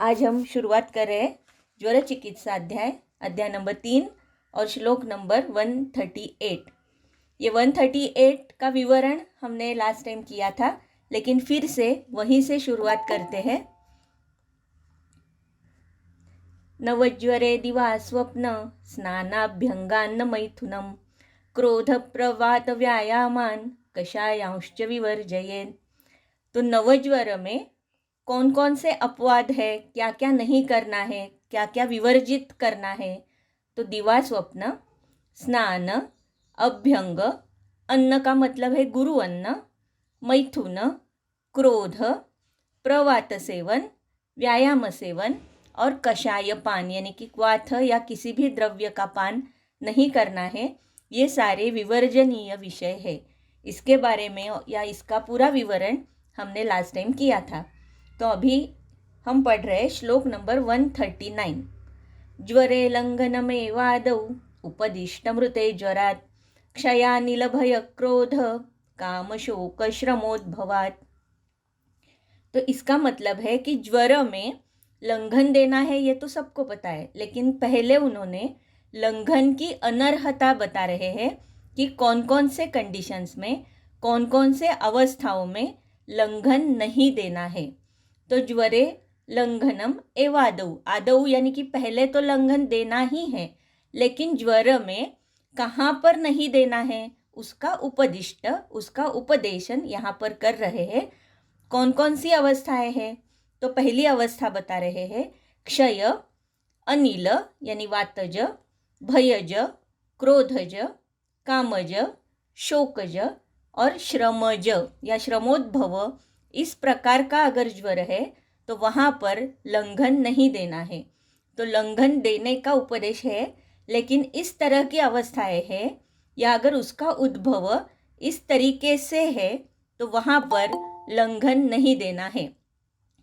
आज हम शुरुआत कर रहे हैं ज्वर चिकित्सा अध्याय नंबर 3 और श्लोक नंबर 138। ये 138 का विवरण हमने लास्ट टाइम किया था, लेकिन फिर से वहीं से शुरुआत करते हैं। नवज्वरे दिवा स्वप्न स्नानाभ्यंगान्न मैथुनम क्रोध प्रवात व्यायामान कषायांश्च विवर्जयेत्। तो नवज्वर में कौन कौन से अपवाद है, क्या क्या नहीं करना है, क्या क्या विवर्जित करना है। तो दिवा स्वप्न, स्नान, अभ्यंग, अन्न का मतलब है गुरु अन्न, मैथुन, क्रोध, प्रवात सेवन, व्यायाम सेवन और कषाय पान यानी कि क्वाथ या किसी भी द्रव्य का पान नहीं करना है। ये सारे विवर्जनीय विषय है। इसके बारे में या इसका पूरा विवरण हमने लास्ट टाइम किया था। तो अभी हम पढ़ रहे श्लोक नंबर 139। ज्वरे लंघनमेवादौ उपदिष्टमृते ज्वरात् क्षयानिलभय क्रोध काम शोक श्रमोद्भवात्। तो इसका मतलब है कि ज्वर में लंघन देना है, ये तो सबको पता है, लेकिन पहले उन्होंने लंघन की अनर्हता बता रहे हैं कि कौन कौन से कंडीशंस में, कौन कौन से अवस्थाओं में लंघन नहीं देना है। तो ज्वरे लंघनम एवादौ, आदौ यानी कि पहले तो लंघन देना ही है, लेकिन ज्वर में कहाँ पर नहीं देना है उसका उपदिष्ट, उसका उपदेशन यहाँ पर कर रहे हैं। कौन कौन सी अवस्थाएं हैं। तो पहली अवस्था बता रहे हैं क्षय, अनिल यानी वातज, भयज, क्रोधज, कामज, शोकज और श्रमज या श्रमोद्भव। इस प्रकार का अगर ज्वर है तो वहाँ पर लंघन नहीं देना है। तो लंघन देने का उपदेश है, लेकिन इस तरह की अवस्थाएं है या अगर उसका उद्भव इस तरीके से है तो वहाँ पर लंघन नहीं देना है।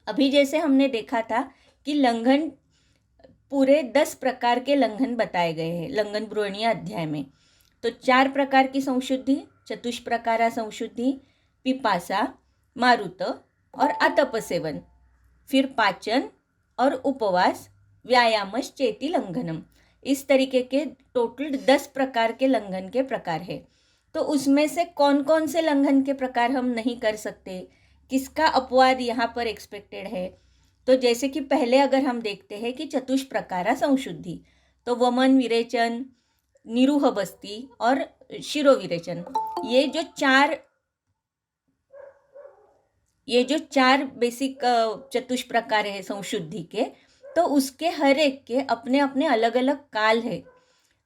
अभी जैसे हमने देखा था कि लंघन पूरे 10 प्रकार के लंघन बताए गए हैं लंघन ब्रुवणीय अध्याय में। तो 4 प्रकार की संशुद्धि, चतुष्प्रकारा संशुद्धि, पिपासा, मारुत और आतप सेवन, फिर पाचन और उपवास, व्यायामश चेति लंघनम। इस तरीके के टोटल 10 प्रकार के लंघन के प्रकार है। तो उसमें से कौन कौन से लंघन के प्रकार हम नहीं कर सकते, किसका अपवाद यहाँ पर एक्सपेक्टेड है। तो जैसे कि पहले अगर हम देखते हैं कि चतुष्प्रकारा संशुद्धि, तो वमन, विरेचन, निरूह बस्ती और शिरोविरेचन, ये जो चार बेसिक चतुष्प्रकार है संशुद्धि के, तो उसके हर एक के अपने अपने अलग अलग काल है,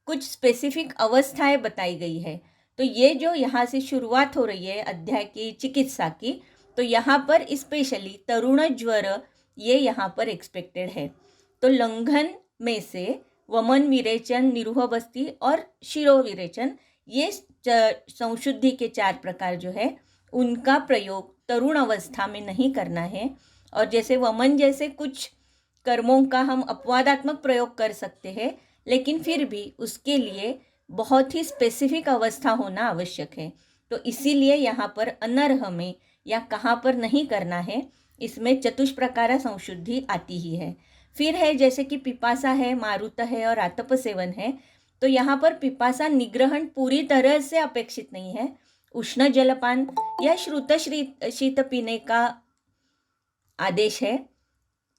कुछ स्पेसिफिक अवस्थाएं बताई गई है। तो ये जो यहाँ से शुरुआत हो रही है अध्याय की चिकित्सा की, तो यहाँ पर स्पेशली तरुण ज्वर ये यहाँ पर एक्सपेक्टेड है। तो लंघन में से वमन, विरेचन, निरूह बस्ती और शिरोविरेचन, ये संशुद्धि के 4 प्रकार जो है उनका प्रयोग तरुण अवस्था में नहीं करना है। और जैसे वमन जैसे कुछ कर्मों का हम अपवादात्मक प्रयोग कर सकते हैं, लेकिन फिर भी उसके लिए बहुत ही स्पेसिफिक अवस्था होना आवश्यक है। तो इसीलिए यहाँ पर अनर्ह में या कहाँ पर नहीं करना है, इसमें चतुष्प्रकारा संशुद्धि आती ही है। फिर है जैसे कि पिपासा है, मारुत है और आतप सेवन है। तो यहाँ पर पिपासा निग्रहण पूरी तरह से अपेक्षित नहीं है। उष्ण जलपान या श्रुत शीत पीने का आदेश है,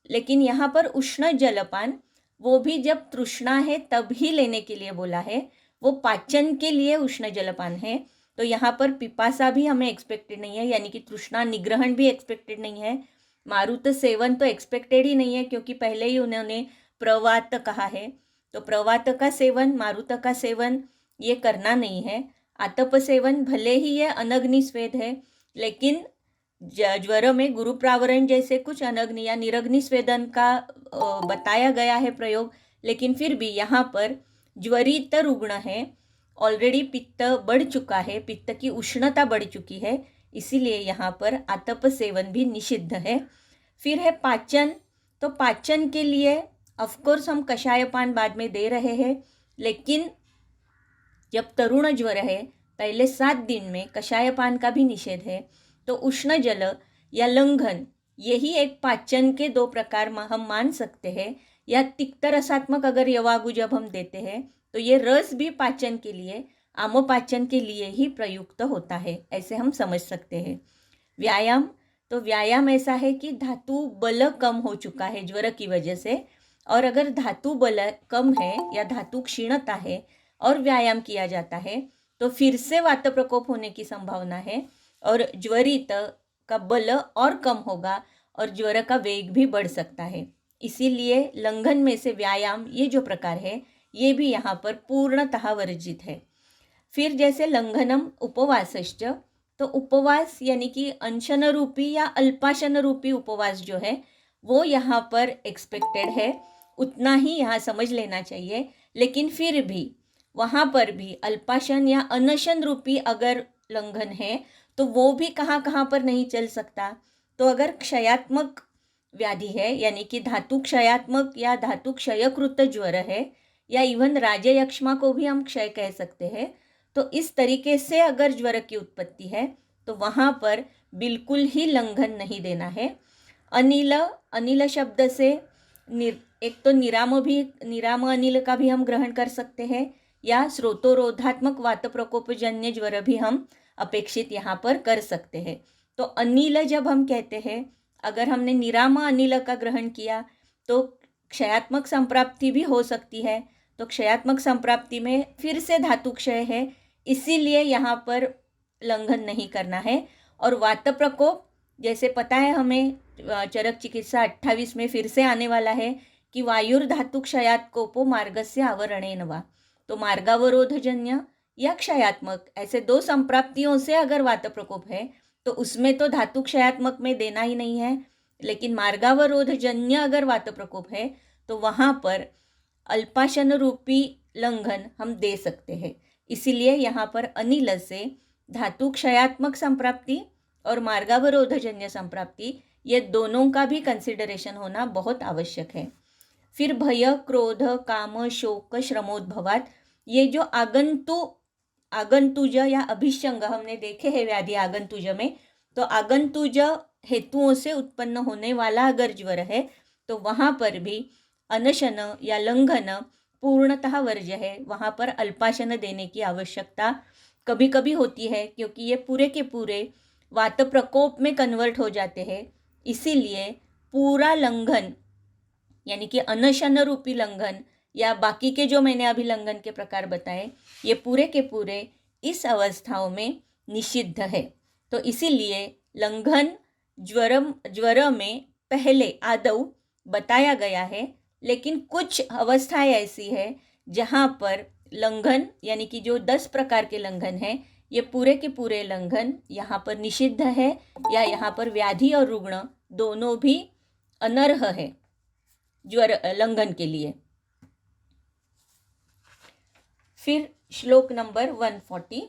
लेकिन यहाँ पर उष्ण जलपान वो भी जब तृष्णा है तब ही लेने के लिए बोला है, वो पाचन के लिए उष्ण जलपान है। तो यहाँ पर पिपासा भी हमें एक्सपेक्टेड नहीं है, यानी कि तृष्णा निग्रहण भी एक्सपेक्टेड नहीं है। मारुत सेवन तो एक्सपेक्टेड ही नहीं है, क्योंकि पहले ही उन्होंने प्रवात कहा है। तो प्रवात का सेवन, मारुत का सेवन ये करना नहीं है। आतप सेवन भले ही ये अनग्नि स्वेद है, लेकिन ज्वर में गुरु प्रावरण जैसे कुछ अनग्नि या निरग्नि स्वेदन का बताया गया है प्रयोग, लेकिन फिर भी यहाँ पर ज्वरित रुग्ण है, ऑलरेडी पित्त बढ़ चुका है, पित्त की उष्णता बढ़ चुकी है, इसीलिए यहाँ पर आतप सेवन भी निषिद्ध है। फिर है पाचन। तो पाचन के लिए ऑफकोर्स हम कषाय पान बाद में दे रहे हैं, लेकिन जब तरुण ज्वर है पहले 7 दिन में कषाय पान का भी निषेध है। तो उष्ण जल या लंघन यही एक पाचन के दो प्रकार हम मान सकते हैं। या तिक्त रसात्मक अगर यवागु जब हम देते हैं तो ये रस भी पाचन के लिए, आमोपाचन के लिए ही प्रयुक्त होता है, ऐसे हम समझ सकते हैं। व्यायाम, तो व्यायाम ऐसा है कि धातु बल कम हो चुका है ज्वर की वजह से, और अगर धातु बल कम है या धातु क्षीणता है और व्यायाम किया जाता है तो फिर से वात प्रकोप होने की संभावना है और ज्वरित का बल और कम होगा और ज्वर का वेग भी बढ़ सकता है। इसीलिए लंघन में से व्यायाम ये जो प्रकार है ये भी यहाँ पर पूर्णतः वर्जित है। फिर जैसे लंघनम उपवासश्च, तो उपवास यानी कि अनशन रूपी या अल्पाशन रूपी उपवास जो है वो यहाँ पर एक्सपेक्टेड है, उतना ही यहाँ समझ लेना चाहिए। लेकिन फिर भी वहाँ पर भी अल्पाशन या अनशन रूपी अगर लंघन है तो वो भी कहाँ कहाँ पर नहीं चल सकता। तो अगर क्षयात्मक व्याधि है यानी कि धातु क्षयात्मक या धातु क्षयकृत ज्वर है, या इवन राजयक्ष्मा को भी हम क्षय कह सकते हैं, तो इस तरीके से अगर ज्वर की उत्पत्ति है तो वहाँ पर बिल्कुल ही लंघन नहीं देना है। अनिल, अनिल शब्द से एक तो निराम अनिल का भी हम ग्रहण कर सकते हैं, या स्रोतोरोधात्मक वात प्रकोपजन्य ज्वर भी हम अपेक्षित यहाँ पर कर सकते हैं। तो अनिल जब हम कहते हैं, अगर हमने निराम अनिल का ग्रहण किया तो क्षयात्मक संप्राप्ति भी हो सकती है। तो क्षयात्मक संप्राप्ति में फिर से धातु क्षय है, इसीलिए यहाँ पर लंघन नहीं करना है। और वात प्रकोप, जैसे पता है हमें चरक चिकित्सा 28 में फिर से आने वाला है कि वायुर्धातु क्षयात्कोपो मार्गस्य आवरणेन वा, तो मार्गावरोधजन्य या क्षयात्मक ऐसे दो संप्राप्तियों से अगर वात प्रकोप है तो उसमें तो धातु क्षयात्मक में देना ही नहीं है। लेकिन मार्गावरोधजन्य अगर वात प्रकोप है तो वहाँ पर अल्पाशन रूपी लंघन हम दे सकते हैं। इसीलिए यहाँ पर अनिल से धातु क्षयात्मक संप्राप्ति और मार्गावरोधजन्य संप्राप्ति ये दोनों का भी कंसिडरेशन होना बहुत आवश्यक है। फिर भय, क्रोध, काम, शोक, श्रमोद्भवात, ये जो आगंतुज या अभिषंग हमने देखे हैं व्याधि आगंतुज में, तो आगंतुज हेतुओं से उत्पन्न होने वाला अगर ज्वर है तो वहाँ पर भी अनशन या लंघन पूर्णतः वर्ज्य है। वहाँ पर अल्पाशन देने की आवश्यकता कभी कभी होती है क्योंकि ये पूरे के पूरे वात प्रकोप में कन्वर्ट हो जाते हैं। इसीलिए पूरा लंघन यानी कि अनशन रूपी लंघन या बाकी के जो मैंने अभी लंघन के प्रकार बताए ये पूरे के पूरे इस अवस्थाओं में निषिद्ध है। तो इसीलिए लंघन ज्वर में पहले आदौ बताया गया है, लेकिन कुछ अवस्थाएं ऐसी है जहाँ पर लंघन यानी कि जो 10 प्रकार के लंघन हैं ये पूरे के पूरे लंघन यहाँ पर निषिद्ध है, या यहाँ पर व्याधि और रुग्ण दोनों भी अनर्ह है ज्वर लंघन के लिए। फिर श्लोक नंबर 140,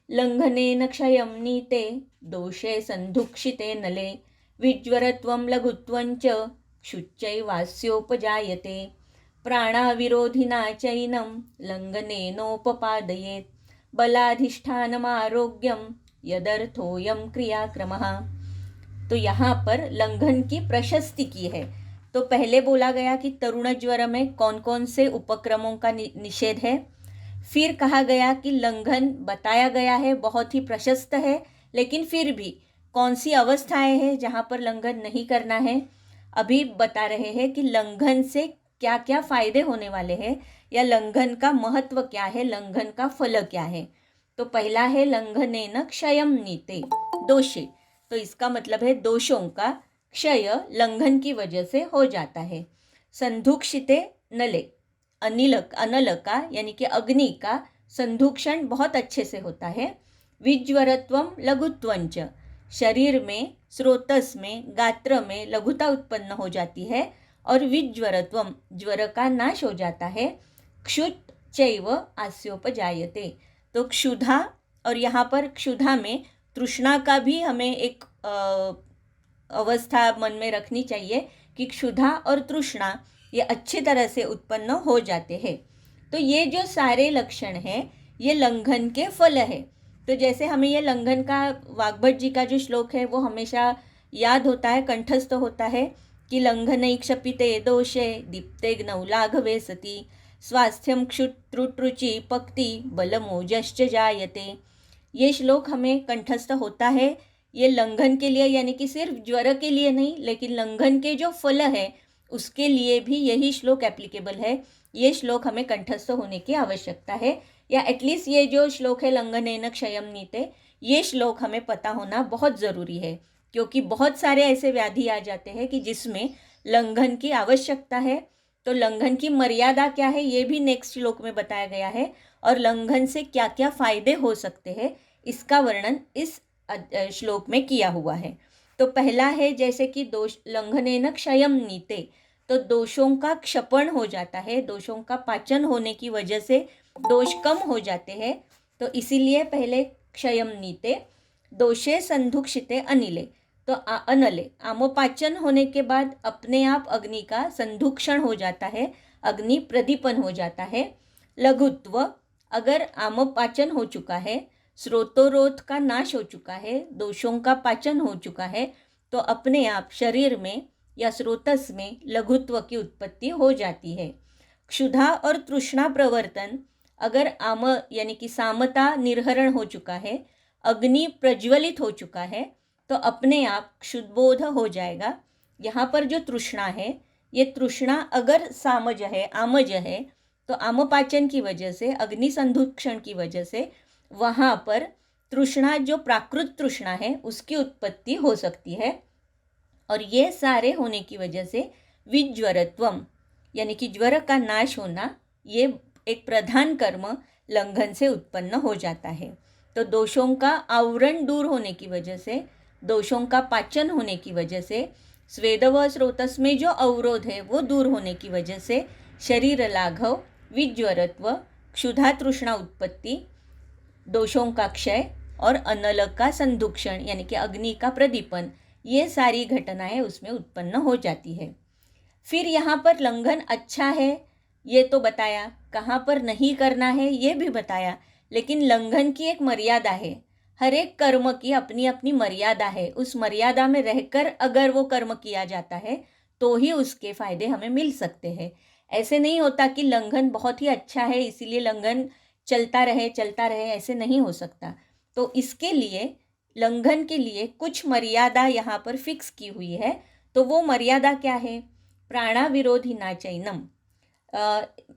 लंघनेन क्षयं नीते दोषे संधुक्षिते नले विज्वरत्वं लघुत्वञ्च क्षुच्चैवास्योपजायते प्राणाविरोधिना चैनं लंघनेनोपपादयेत् बलाधिष्ठानमारोग्यं यदर्थोऽयं क्रियाक्रमः। तो यहाँ पर लंघन की प्रशस्ति की है। तो पहले बोला गया कि तरुण ज्वर में कौन कौन से उपक्रमों का निषेध है। फिर कहा गया कि लंघन बताया गया है बहुत ही प्रशस्त है, लेकिन फिर भी कौन सी अवस्थाएं हैं जहाँ पर लंघन नहीं करना है। अभी बता रहे हैं कि लंघन से क्या क्या फायदे होने वाले हैं या लंघन का महत्व क्या है, लंघन का फल क्या है। तो पहला है लंघनेन क्षयं नीते, दोषे, तो इसका मतलब है दोषों का क्षय लंघन की वजह से हो जाता है। संधुक्षिते नले, अनल का यानी कि अग्नि का संधुक्षण बहुत अच्छे से होता है। विज्वरत्वम लघुत्वंच, शरीर में स्रोतस में गात्र में लघुता उत्पन्न हो जाती है और विज्वरत्वम ज्वर का नाश हो जाता है। क्षुत चैव आस्योपजायते, तो क्षुधा, और यहाँ पर क्षुधा में तृष्णा का भी हमें एक अवस्था मन में रखनी चाहिए कि क्षुधा और तृष्णा ये अच्छी तरह से उत्पन्न हो जाते हैं। तो ये जो सारे लक्षण हैं ये लंघन के फल है। तो जैसे हमें ये लंघन का वाग्भट जी का जो श्लोक है वो हमेशा याद होता है, कंठस्थ होता है कि लंघनै क्षपिते दोषे दीप्तेग्नौ लाघवे सति स्वास्थ्यम क्षुत्रुटृचि पक्ति बलमोजश्च जायते। ये श्लोक हमें कंठस्थ होता है। ये लंघन के लिए, यानी कि सिर्फ ज्वर के लिए नहीं, लेकिन लंघन के जो फल है उसके लिए भी यही श्लोक एप्लीकेबल है। ये श्लोक हमें कंठस्थ होने की आवश्यकता है, या एटलीस्ट ये जो श्लोक है लंघनेन क्षयम नीते, ये श्लोक हमें पता होना बहुत ज़रूरी है, क्योंकि बहुत सारे ऐसे व्याधि आ जाते हैं कि जिसमें लंघन की आवश्यकता है। तो लंघन की मर्यादा क्या है ये भी नेक्स्ट श्लोक में बताया गया है, और लंघन से क्या क्या फायदे हो सकते हैं इसका वर्णन इस श्लोक में किया हुआ है। तो पहला है जैसे कि दोष लंघनेन क्षयम नीते, तो दोषों का क्षपण हो जाता है, दोषों का पाचन होने की वजह से दोष कम हो जाते हैं। तो इसीलिए पहले क्षयम नीते, दोषे संधुक्षिते अनिले, तो अनले आमोपाचन होने के बाद अपने आप अग्नि का संधुक्षण हो जाता है, अग्नि प्रदीपन हो जाता है। लघुत्व, अगर आमोपाचन हो चुका है, स्रोतोरोध का नाश हो चुका है, दोषों का पाचन हो चुका है, तो अपने आप शरीर में या स्रोतस में लघुत्व की उत्पत्ति हो जाती है। क्षुधा और तृष्णा प्रवर्तन, अगर आम यानी कि सामता निर्हरण हो चुका है, अग्नि प्रज्वलित हो चुका है, तो अपने आप क्षुद्बोध हो जाएगा। यहाँ पर जो तृष्णा है, ये तृष्णा अगर सामज है, आमज है, तो आमपाचन की वजह से, अग्नि संधुक्षण की वजह से वहाँ पर तृष्णा, जो प्राकृत तृष्णा है, उसकी उत्पत्ति हो सकती है। और ये सारे होने की वजह से विज्वरत्वम, यानी कि ज्वर का नाश होना, ये एक प्रधान कर्म लंघन से उत्पन्न हो जाता है। तो दोषों का आवरण दूर होने की वजह से, दोषों का पाचन होने की वजह से, स्वेद व स्रोतस में जो अवरोध है वो दूर होने की वजह से शरीर लाघव, विज्वरत्व, क्षुधा तृष्णा उत्पत्ति, दोषों का क्षय और अनल का संधुक्षण यानी कि अग्नि का प्रदीपन, ये सारी घटनाएं उसमें उत्पन्न हो जाती है। फिर यहाँ पर लंघन अच्छा है ये तो बताया, कहाँ पर नहीं करना है ये भी बताया, लेकिन लंघन की एक मर्यादा है। हर एक कर्म की अपनी अपनी मर्यादा है, उस मर्यादा में रहकर अगर वो कर्म किया जाता है तो ही उसके फायदे हमें मिल सकते हैं। ऐसे नहीं होता कि लंघन बहुत ही अच्छा है इसीलिए लंघन चलता रहे, ऐसे नहीं हो सकता। तो इसके लिए, लंघन के लिए कुछ मर्यादा यहाँ पर फिक्स की हुई है। तो वो मर्यादा क्या है? प्राणाविरोधी नाचैनम।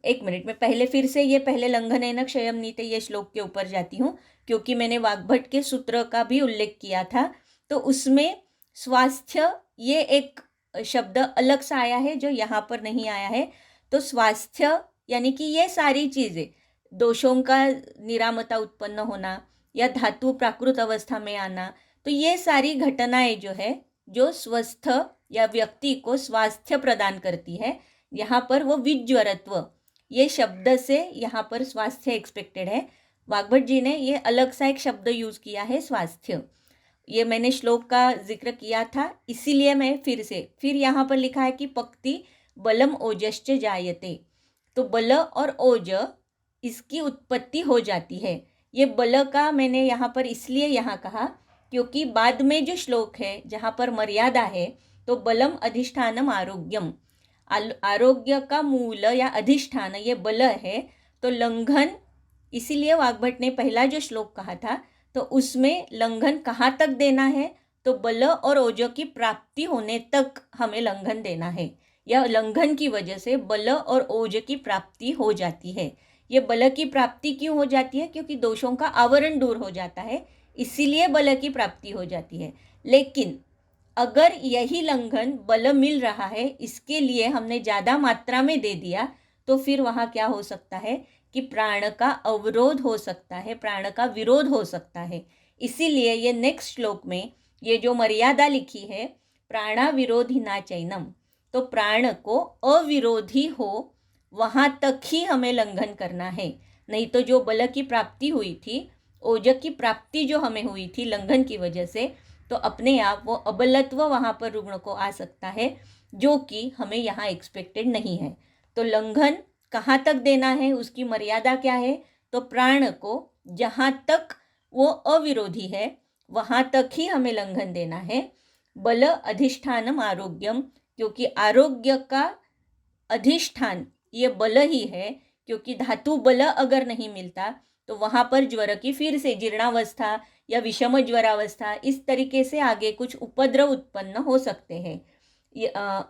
एक मिनट में पहले फिर से ये पहले लंघनेन क्षयम नीते ये श्लोक के ऊपर जाती हूँ, क्योंकि मैंने वाग्भट के सूत्र का भी उल्लेख किया था। तो उसमें स्वास्थ्य ये एक शब्द अलग सा आया है जो यहाँ पर नहीं आया है। तो स्वास्थ्य यानी कि ये सारी चीज़ें, दोषों का निरामता उत्पन्न होना या धातु प्राकृत अवस्था में आना, तो ये सारी घटनाएं जो है जो स्वस्थ या व्यक्ति को स्वास्थ्य प्रदान करती है, यहाँ पर वो विज्वरत्व ये शब्द से यहाँ पर स्वास्थ्य एक्सपेक्टेड है। वाग्भट जी ने ये अलग सा एक शब्द यूज़ किया है स्वास्थ्य। ये मैंने श्लोक का जिक्र किया था, इसीलिए मैं फिर यहाँ पर लिखा है कि पक्ति बलम ओजश्च जायते। तो बल और ओज इसकी उत्पत्ति हो जाती है। ये बल का मैंने यहाँ पर इसलिए यहाँ कहा क्योंकि बाद में जो श्लोक है जहाँ पर मर्यादा है, तो बलम अधिष्ठानम आरोग्यम, आरोग्य का मूल या अधिष्ठान ये बल है। तो लंघन, इसीलिए वाग्भट ने पहला जो श्लोक कहा था तो उसमें लंघन कहाँ तक देना है, तो बल और ओज की प्राप्ति होने तक हमें लंघन देना है, या लंघन की वजह से बल और ओज की प्राप्ति हो जाती है। ये बल की प्राप्ति क्यों हो जाती है? क्योंकि दोषों का आवरण दूर हो जाता है, इसीलिए बल की प्राप्ति हो जाती है। लेकिन अगर यही लंघन बल मिल रहा है, इसके लिए हमने ज़्यादा मात्रा में दे दिया, तो फिर वहाँ क्या हो सकता है कि प्राण का अवरोध हो सकता है, प्राण का विरोध हो सकता है। इसीलिए ये नेक्स्ट श्लोक में ये जो मर्यादा लिखी है, प्राणा विरोधी ना चैनम, तो प्राण को अविरोधी हो वहाँ तक ही हमें लंघन करना है। नहीं तो जो बल की प्राप्ति हुई थी, ओज की प्राप्ति जो हमें हुई थी लंघन की वजह से, तो अपने आप वो अबलत्व वहाँ पर रुग्ण को आ सकता है, जो कि हमें यहाँ एक्सपेक्टेड नहीं है। तो लंघन कहाँ तक देना है, उसकी मर्यादा क्या है? तो प्राण को जहाँ तक वो अविरोधी है वहाँ तक ही हमें लंघन देना है। बल अधिष्ठानम आरोग्यम, क्योंकि आरोग्य का अधिष्ठान ये बल ही है, क्योंकि धातु बल अगर नहीं मिलता तो वहाँ पर ज्वर की फिर से जीर्णावस्था या विषम ज्वरावस्था इस तरीके से आगे कुछ उपद्रव उत्पन्न हो सकते हैं।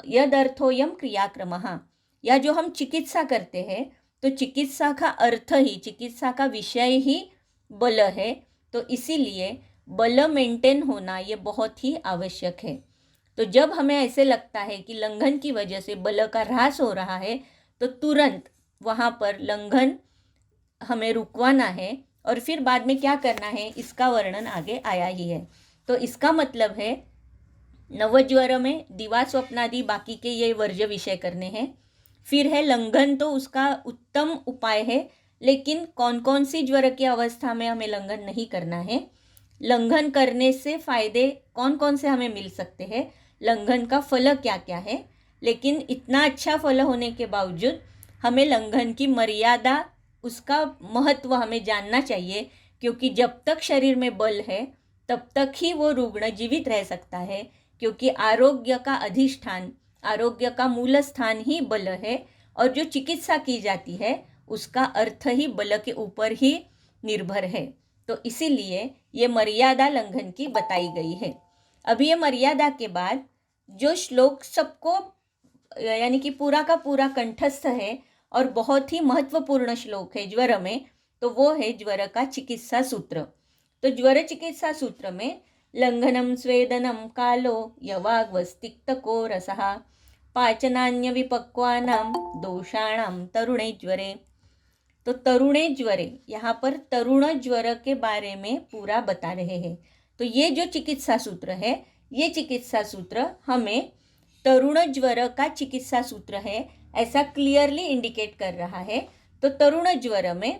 यदर्थोयम क्रियाक्रमः, या जो हम चिकित्सा करते हैं तो चिकित्सा का अर्थ ही, चिकित्सा का विषय ही बल है। तो इसीलिए बल मेंटेन होना ये बहुत ही आवश्यक है। तो जब हमें ऐसे लगता है कि लंघन की वजह से बल का ह्रास हो रहा है तो तुरंत वहाँ पर लंघन हमें रुकवाना है, और फिर बाद में क्या करना है इसका वर्णन आगे आया ही है। तो इसका मतलब है नवज्वर में दिवा स्वप्नादि बाकी के ये वर्ज्य विषय करने हैं। फिर है लंघन, तो उसका उत्तम उपाय है, लेकिन कौन कौन सी ज्वर की अवस्था में हमें लंघन नहीं करना है, लंघन करने से फायदे कौन कौन से हमें मिल सकते हैं, लंघन का फल क्या क्या है। लेकिन इतना अच्छा फल होने के बावजूद हमें लंघन की मर्यादा, उसका महत्व हमें जानना चाहिए, क्योंकि जब तक शरीर में बल है तब तक ही वो रुग्ण जीवित रह सकता है, क्योंकि आरोग्य का अधिष्ठान, आरोग्य का मूल स्थान ही बल है, और जो चिकित्सा की जाती है उसका अर्थ ही बल के ऊपर ही निर्भर है। तो इसीलिए ये मर्यादा लंघन की बताई गई है। अभी ये मर्यादा के बाद जो श्लोक सबको यानी कि पूरा का पूरा कंठस्थ है और बहुत ही महत्वपूर्ण श्लोक है ज्वर में, तो वो है ज्वर का चिकित्सा सूत्र। तो ज्वर चिकित्सा सूत्र में लंघनम स्वेदनम कालो यवाग्वस्तिक्तको रसः पाचनान्य विपक्वानाम दोषाणाम तरुणे ज्वरे। तो तरुणे ज्वरे, यहाँ पर तरुण ज्वर के बारे में पूरा बता रहे हैं। तो ये जो चिकित्सा सूत्र है, ये चिकित्सा सूत्र हमें तरुण ज्वर का चिकित्सा सूत्र है ऐसा क्लियरली इंडिकेट कर रहा है। तो तरुण ज्वर में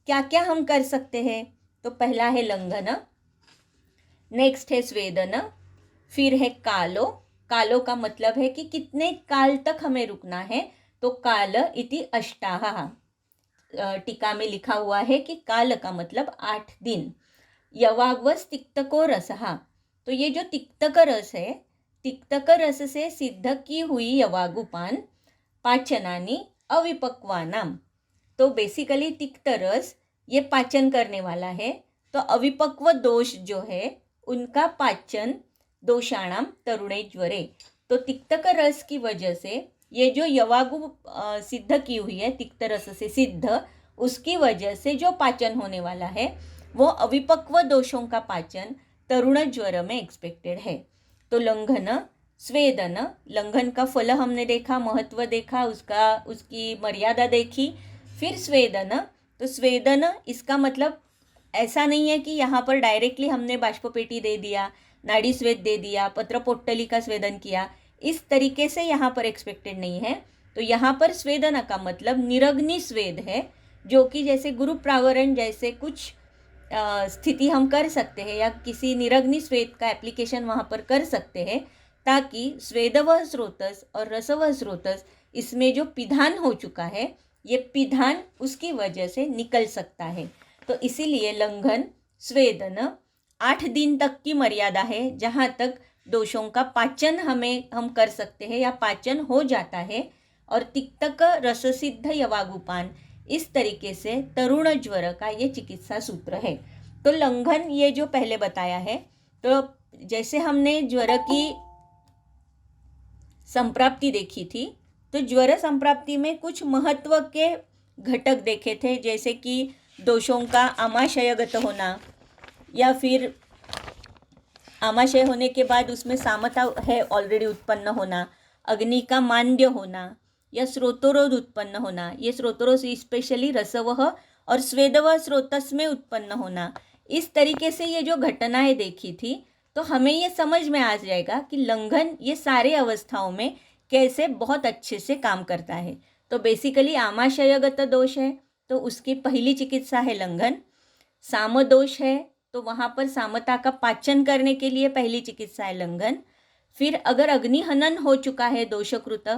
क्या क्या हम कर सकते हैं, तो पहला है लंघन, नेक्स्ट है स्वेदन, फिर है कालो। कालो का मतलब है कि कितने काल तक हमें रुकना है, तो काल इति अष्टाः, टीका में लिखा हुआ है कि काल का मतलब 8 दिन। यवाग्वस तिक्तको रसः, तो ये जो तिक्तक रस है, तिक्तक रस से सिद्ध की हुई यवागुपान पाचनानी अविपक्वानाम, तो बेसिकली तिक्त रस ये पाचन करने वाला है। तो अविपक्व दोष जो है उनका पाचन दोषाणाम तरुणे ज्वरे, तो तिक्तक रस की वजह से ये जो यवागु सिद्ध की हुई है, तिक्त रस से सिद्ध, उसकी वजह से जो पाचन होने वाला है वो अविपक्व दोषों का पाचन तरुण ज्वर में एक्सपेक्टेड है। तो लंघन, स्वेदन, लंघन का फल हमने देखा, महत्व देखा, उसकी मर्यादा देखी। फिर स्वेदन, तो स्वेदन इसका मतलब ऐसा नहीं है कि यहाँ पर डायरेक्टली हमने बाष्पपेटी दे दिया, नाड़ी स्वेद दे दिया, पत्रपोट्टली का स्वेदन किया, इस तरीके से यहाँ पर एक्सपेक्टेड नहीं है। तो यहाँ पर स्वेदन का मतलब निरग्नि स्वेद है, जो कि जैसे गुरु प्रावरण जैसे कुछ स्थिति हम कर सकते हैं, या किसी निरग्नि स्वेद का एप्लीकेशन वहाँ पर कर सकते हैं, ताकि स्वेदवह स्रोतस और रसवह स्रोतस इसमें जो पिधान हो चुका है, ये पिधान उसकी वजह से निकल सकता है। तो इसीलिए लंघन, स्वेदन 8 दिन तक की मर्यादा है, जहाँ तक दोषों का पाचन हम कर सकते हैं या पाचन हो जाता है। और तिक्तक रससिद्ध यवागुपान, इस तरीके से तरुण ज्वर का ये चिकित्सा सूत्र है। तो लंघन ये जो पहले बताया है, तो जैसे हमने ज्वर की संप्राप्ति देखी थी, तो ज्वर संप्राप्ति में कुछ महत्व के घटक देखे थे, जैसे कि दोषों का आमाशयगत होना, या फिर आमाशय होने के बाद उसमें सामता है ऑलरेडी उत्पन्न होना, अग्नि का मांद्य होना, या स्रोतोरोध उत्पन्न होना। ये स्रोतोरोध स्पेशली रसवह और स्वेदवह स्रोतस में उत्पन्न होना। इस तरीके से ये जो घटनाएं देखी थी, तो हमें ये समझ में आ जाएगा कि लंघन ये सारे अवस्थाओं में कैसे बहुत अच्छे से काम करता है। तो बेसिकली आमाशयगत दोष है तो उसकी पहली चिकित्सा है लंघन। साम दोष है तो वहाँ पर सामता का पाचन करने के लिए पहली चिकित्सा है लंघन। फिर अगर अग्निहनन हो चुका है दोषकृत,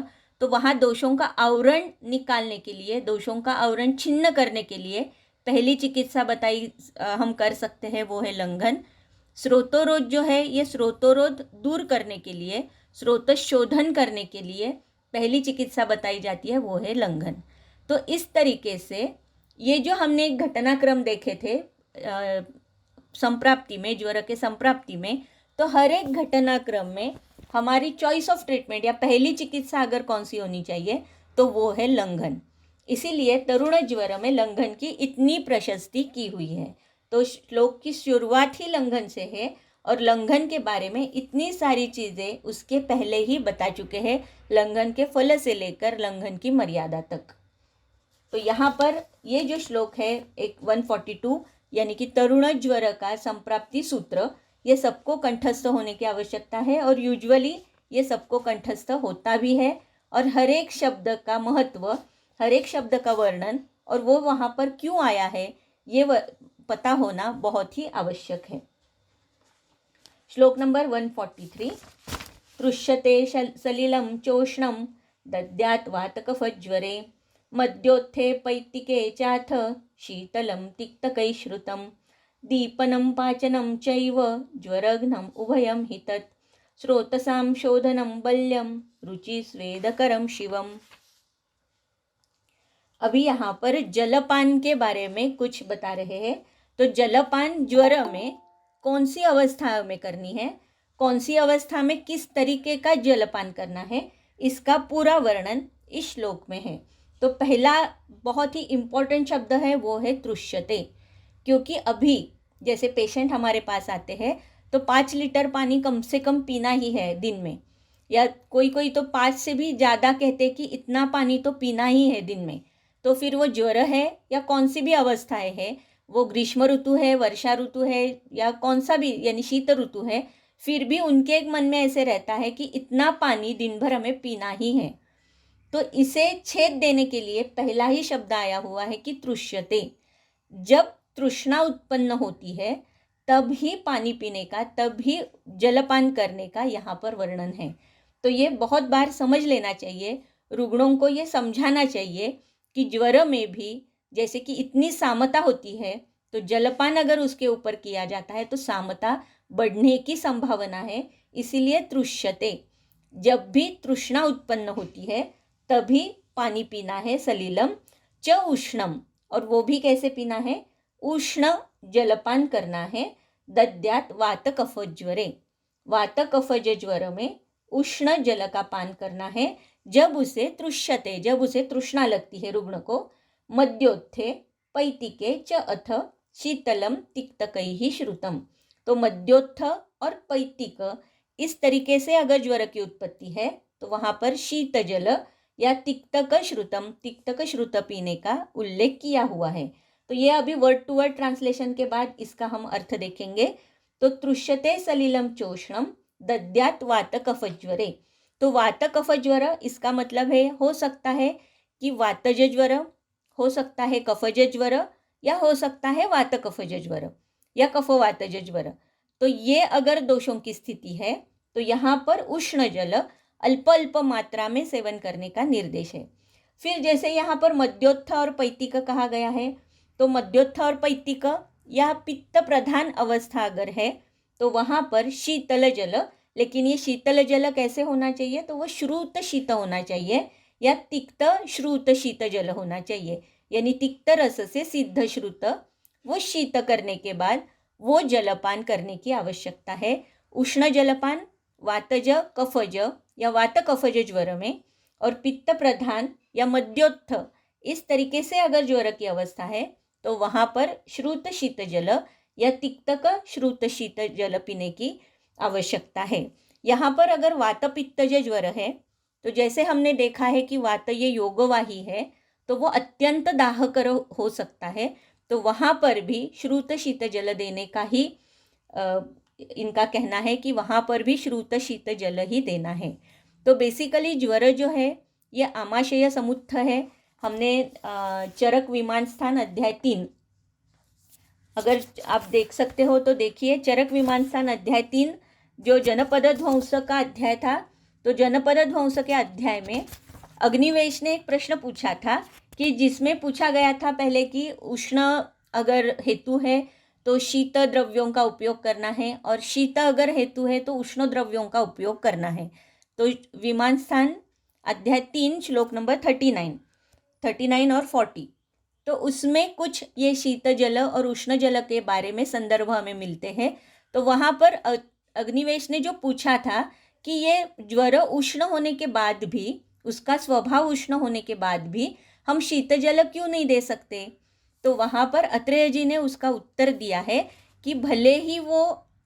तो वहाँ दोषों का आवरण निकालने के लिए, दोषों का आवरण छिन्न करने के लिए पहली चिकित्सा बताई हम कर सकते हैं, वो है लंघन। स्रोतोरोध जो है, ये स्रोतोरोध दूर करने के लिए, स्रोत शोधन करने के लिए पहली चिकित्सा बताई जाती है, वो है लंघन। तो इस तरीके से ये जो हमने घटनाक्रम देखे थे संप्राप्ति में, ज्वर के संप्राप्ति में, तो हर एक घटनाक्रम में हमारी चॉइस ऑफ ट्रीटमेंट या पहली चिकित्सा अगर कौन सी होनी चाहिए तो वो है लंघन। इसीलिए तरुण ज्वर में लंघन की इतनी प्रशस्ति की हुई है। तो श्लोक की शुरुआत ही लंघन से है और लंघन के बारे में इतनी सारी चीज़ें उसके पहले ही बता चुके हैं, लंघन के फल से लेकर लंघन की मर्यादा तक। तो यहाँ पर ये जो श्लोक है एक 142 यानी कि तरुण ज्वर का संप्राप्ति सूत्र, ये सबको कंठस्थ होने की आवश्यकता है और यूजुअली ये सबको कंठस्थ होता भी है। और हर एक शब्द का महत्व, हर एक शब्द का वर्णन और वो वहाँ पर क्यों आया है, ये पता होना बहुत ही आवश्यक है। श्लोक नंबर 143। तृष्यते सलिलं चोष्णं दद्यात् वातकफज्वरे मद्योत्थे पैत्तिके चाथ शीतलं तिक्तकैश्रुतं दीपनं पाचनं चैव ज्वरघ्नम् उभयं हि तत् स्रोतसां शोधनं बल्यं रुचि स्वेदकरं शिवम्। अभी यहाँ पर जलपान के बारे में कुछ बता रहे हैं। तो जलपान ज्वर में कौन सी अवस्था में करनी है, कौन सी अवस्था में किस तरीके का जलपान करना है, इसका पूरा वर्णन इस श्लोक में है। तो पहला बहुत ही इम्पोर्टेंट शब्द है वो है तृष्यते, क्योंकि अभी जैसे पेशेंट हमारे पास आते हैं तो 5 लीटर पानी कम से कम पीना ही है दिन में, या कोई कोई तो 5 से भी ज़्यादा कहते कि इतना पानी तो पीना ही है दिन में। तो फिर वो ज्वर है या कौन सी भी अवस्थाएं है, वो ग्रीष्म ऋतु है, वर्षा ऋतु है या कौन सा भी यानी शीत ऋतु है, फिर भी उनके एक मन में ऐसे रहता है कि इतना पानी दिन भर हमें पीना ही है। तो इसे छेद देने के लिए पहला ही शब्द आया हुआ है कि तृष्यते। जब तृष्णा उत्पन्न होती है तब ही पानी पीने का, तब ही जलपान करने का यहाँ पर वर्णन है। तो ये बहुत बार समझ लेना चाहिए, रुग्णों को ये समझाना चाहिए कि ज्वर में भी जैसे कि इतनी सामता होती है, तो जलपान अगर उसके ऊपर किया जाता है तो सामता बढ़ने की संभावना है। इसीलिए तृष्यते, जब भी तृष्णा उत्पन्न होती है तभी पानी पीना है। सलिलम च उष्णम, और वो भी कैसे पीना है, उष्ण जलपान करना है। दद्यात् वात कफ ज्वरे, वात कफज ज्वर में उष्ण जल का पान करना है जब उसे तृष्यते, जब उसे तृष्णा लगती है रुग्ण को। मद्योत्थे पैतिके च अथ शीतलम तिक्तकैः श्रुतम। तो मद्योत्थ और पैतिक, इस तरीके से अगर ज्वर की उत्पत्ति है तो वहाँ पर शीत जल या तिक्तक श्रुतम, तिक्तक श्रुत पीने का उल्लेख किया हुआ है। तो ये अभी वर्ड टू वर्ड ट्रांसलेशन के बाद इसका हम अर्थ देखेंगे। तो तृष्यते सलिलम चोष्णम दद्यात् वात कफज्वरे। तो वात कफ ज्वर इसका मतलब है, हो सकता है कि वातज ज्वर, हो सकता है कफज ज्वर, या हो सकता है वात कफज ज्वर या कफ वातज ज्वर। तो ये अगर दोषों की स्थिति है तो यहाँ पर उष्ण जल अल्प अल्प मात्रा में सेवन करने का निर्देश है। फिर जैसे यहाँ पर मद्योत्थ और पैतिक कहा गया है, तो मद्योत्थ और पैतिक या पित्त प्रधान अवस्था अगर है तो वहाँ पर शीतल जल, लेकिन ये शीतल जल कैसे होना चाहिए, तो वो श्रुत शीत होना चाहिए या तिक्त श्रुत शीत जल होना चाहिए। यानी तिक्त रस से सिद्ध श्रुत वो शीत करने के बाद वो जलपान करने की आवश्यकता है। उष्ण जलपान वातज कफज या वात कफज ज्वर में, और पित्त प्रधान या मद्योत्थ इस तरीके से अगर ज्वर की अवस्था है तो वहाँ पर श्रुत शीत जल या तिक्तक श्रुत शीत जल पीने की आवश्यकता है। यहाँ पर अगर वात पित्तज ज्वर है तो जैसे हमने देखा है कि वात ये योगवाही है तो वो अत्यंत दाहकर हो सकता है, तो वहाँ पर भी श्रुत शीत जल देने का ही इनका कहना है कि वहाँ पर भी श्रुत शीत जल ही देना है। तो बेसिकली ज्वर जो है ये आमाशय समुत्थ है। हमने चरक विमान स्थान अध्याय 3 अगर आप देख सकते हो तो देखिए, चरक विमान स्थान अध्याय 3 जो जनपद ध्वंस का अध्याय था, तो जनपद ध्वंस के अध्याय में अग्निवेश ने एक प्रश्न पूछा था कि जिसमें पूछा गया था पहले कि उष्ण अगर हेतु है तो शीत द्रव्यों का उपयोग करना है, और शीत अगर हेतु है तो उष्ण द्रव्यों का उपयोग करना है। तो विमान स्थान अध्याय 3 श्लोक नंबर 39 और 40, तो उसमें कुछ ये शीत जल और उष्ण जल के बारे में संदर्भ हमें मिलते हैं। तो वहाँ पर अग्निवेश ने जो पूछा था कि ये ज्वर उष्ण होने के बाद भी, उसका स्वभाव उष्ण होने के बाद भी हम शीत जल क्यों नहीं दे सकते, तो वहाँ पर अत्रेय जी ने उसका उत्तर दिया है कि भले ही वो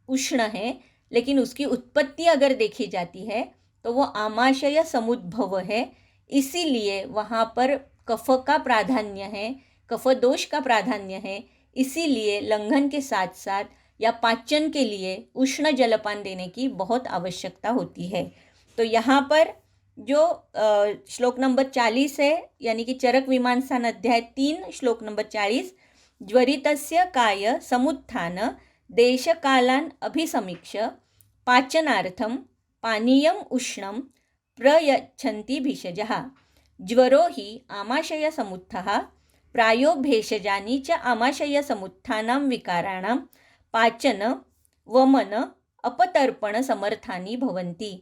उष्ण है, लेकिन उसकी उत्पत्ति अगर देखी जाती है तो वो आमाशय समुद्भव है, इसीलिए वहाँ पर कफ का प्राधान्य है, कफ दोष का प्राधान्य है, इसीलिए लंघन के साथ साथ या पाचन के लिए उष्ण जलपान देने की बहुत आवश्यकता होती है। तो यहाँ पर जो श्लोक नंबर 40 है, यानी कि चरक विमान स्थान अध्याय 3 श्लोक नंबर 40, ज्वरितस्य काय समुत्थान देशकालान अभिसमीक्ष पाचनार्थम पानीयम उष्णम प्रयच्छन्ति भिषजः ज्वरो हि आमाशय समुत्थः प्रायो भेषजानि च आमाशय समुत्थानां विकाराणां पाचन वमन अपतर्पण समर्थानि भवन्ति।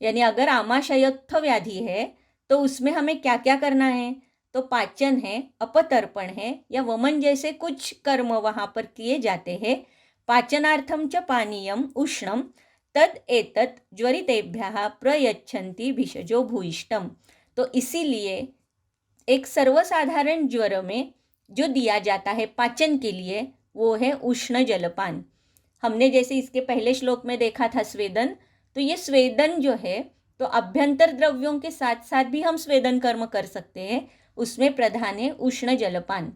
यानी अगर आमाशयत्थ व्याधि है तो उसमें हमें क्या क्या करना है, तो पाचन है, अपतर्पण है या वमन जैसे कुछ कर्म वहाँ पर किए जाते हैं। पाचनार्थम च पानीयम उष्णम तद एतत् ज्वरितेभ्यः प्रयच्छन्ति भिषजो भूयिष्ठम। तो इसीलिए एक सर्वसाधारण ज्वर में जो दिया जाता है पाचन के लिए वो है उष्ण जलपान। हमने जैसे इसके पहले श्लोक में देखा था स्वेदन, तो ये स्वेदन जो है तो अभ्यंतर द्रव्यों के साथ साथ भी हम स्वेदन कर्म कर सकते हैं, उसमें प्रधान है उष्ण जलपान।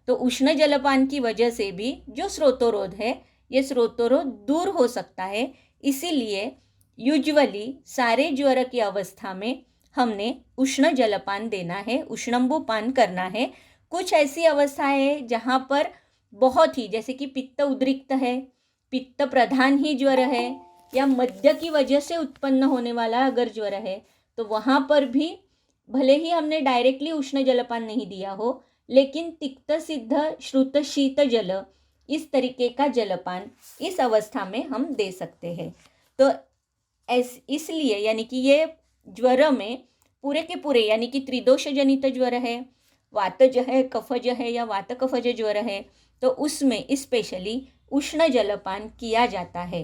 तो उष्ण जलपान की वजह से भी जो स्रोतोरोध है ये स्रोतोरोध दूर हो सकता है, इसीलिए यूजुअली सारे ज्वर की अवस्था में हमने उष्ण जलपान देना है, उष्णंबुपान करना है। कुछ ऐसी अवस्थाएं है जहाँ पर बहुत ही, जैसे कि पित्त उद्रिक्त है, पित्त प्रधान ही ज्वर है, या मद्य की वजह से उत्पन्न होने वाला अगर ज्वर है, तो वहाँ पर भी भले ही हमने डायरेक्टली उष्ण जलपान नहीं दिया हो, लेकिन तिक्त सिद्ध श्रुत शीत जल, इस तरीके का जलपान इस अवस्था में हम दे सकते हैं। तो इसलिए यानी कि ये ज्वर में पूरे के पूरे, यानी कि त्रिदोष जनित ज्वर है, वातज है, कफज है या वात कफज ज्वर है, तो उसमें स्पेशली उष्ण जलपान किया जाता है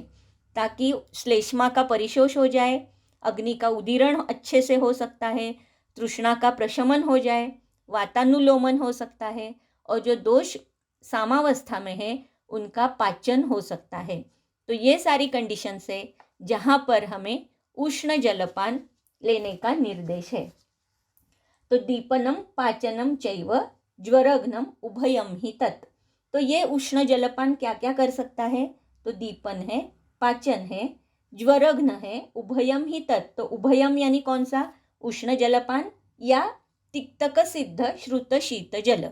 ताकि श्लेष्मा का परिशोष हो जाए, अग्नि का उदीरण अच्छे से हो सकता है, तृष्णा का प्रशमन हो जाए, वातानुलोमन हो सकता है, और जो दोष सामावस्था में है उनका पाचन हो सकता है। तो ये सारी कंडीशन है जहाँ पर हमें उष्ण जलपान लेने का निर्देश है। तो दीपनम पाचनम चैव ज्वरघ्नम उभयम ही तत्। तो ये उष्ण जलपान क्या क्या कर सकता है, तो दीपन है, पाचन है, ज्वरघ्न है, उभयम ही तत्। तो उभयम यानी कौन सा, उष्ण जलपान या तिक्तक सिद्ध श्रुत शीत जल,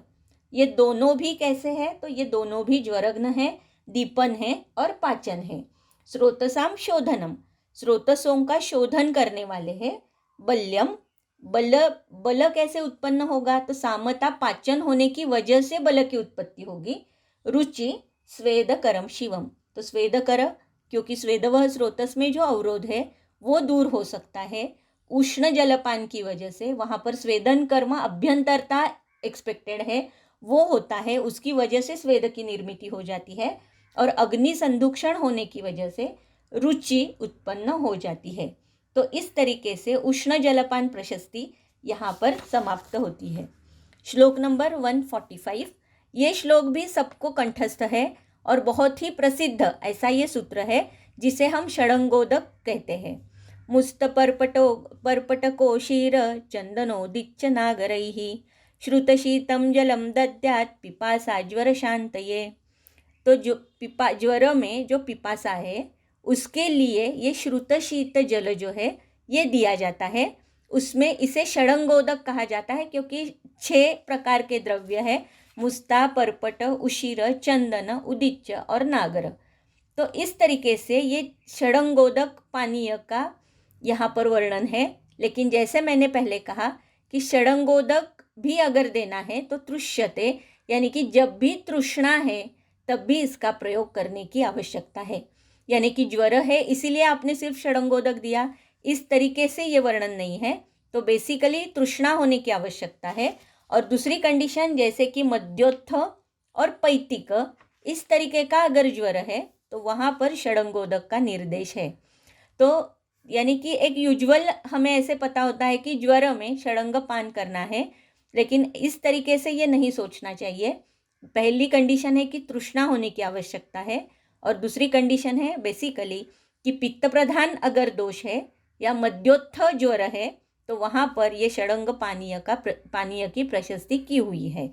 ये दोनों भी कैसे है, तो ये दोनों भी ज्वरघ्न है, दीपन है और पाचन है। स्रोतसाम शोधनम, स्रोतसों का शोधन करने वाले हैं। बल्यम, बल कैसे उत्पन्न होगा, तो सामता पाचन होने की वजह से बल की उत्पत्ति होगी। रुचि स्वेदकरम शिवम, तो स्वेदकर, क्योंकि स्वेदवह स्रोतस में जो अवरोध है वो दूर हो सकता है। उष्ण जलपान की वजह से वहाँ पर स्वेदन कर्म अभ्यंतरता एक्सपेक्टेड है, वो होता है, उसकी वजह से स्वेद की निर्मिति हो जाती है, और अग्नि संदूषण होने की वजह से रुचि उत्पन्न हो जाती है। तो इस तरीके से उष्ण जलपान प्रशस्ति यहाँ पर समाप्त होती है। श्लोक नंबर 145, ये श्लोक भी सबको कंठस्थ है और बहुत ही प्रसिद्ध ऐसा ये सूत्र है जिसे हम षडंगोदक कहते हैं। मुस्त पर्पटको शीर चंदनोदिच्च नागरैः श्रुतशीतम जलम दद्यात् पिपासा ज्वर शांतये। तो जो ज्वर में जो पिपासा है उसके लिए ये श्रुत शीत जल जो है ये दिया जाता है। उसमें इसे षडंगोदक कहा जाता है क्योंकि 6 प्रकार के द्रव्य है, मुस्ता, पर्पट, उशीर, चंदन, उदिच्च और नागर। तो इस तरीके से ये षडंगोदक पानीय का यहाँ पर वर्णन है। लेकिन जैसे मैंने पहले कहा कि षडंगोदक भी अगर देना है तो तृष्यते, यानी कि जब भी तृष्णा है तब भी इसका प्रयोग करने की आवश्यकता है। यानी कि ज्वर है इसीलिए आपने सिर्फ षडंगोदक दिया, इस तरीके से ये वर्णन नहीं है। तो बेसिकली तृष्णा होने की आवश्यकता है। और दूसरी कंडीशन जैसे कि मध्योत्थ और पैतिक, इस तरीके का अगर ज्वर है तो वहाँ पर षडंगोदक का निर्देश है। तो यानी कि एक यूजुअल हमें ऐसे पता होता है कि ज्वर में षडंग पान करना है, लेकिन इस तरीके से ये नहीं सोचना चाहिए। पहली कंडीशन है कि तृष्णा होने की आवश्यकता है, और दूसरी कंडीशन है बेसिकली कि पित्त प्रधान अगर दोष है या मध्योत्थ ज्वर है तो वहाँ पर ये षडंग पानीय की प्रशस्ति की हुई है।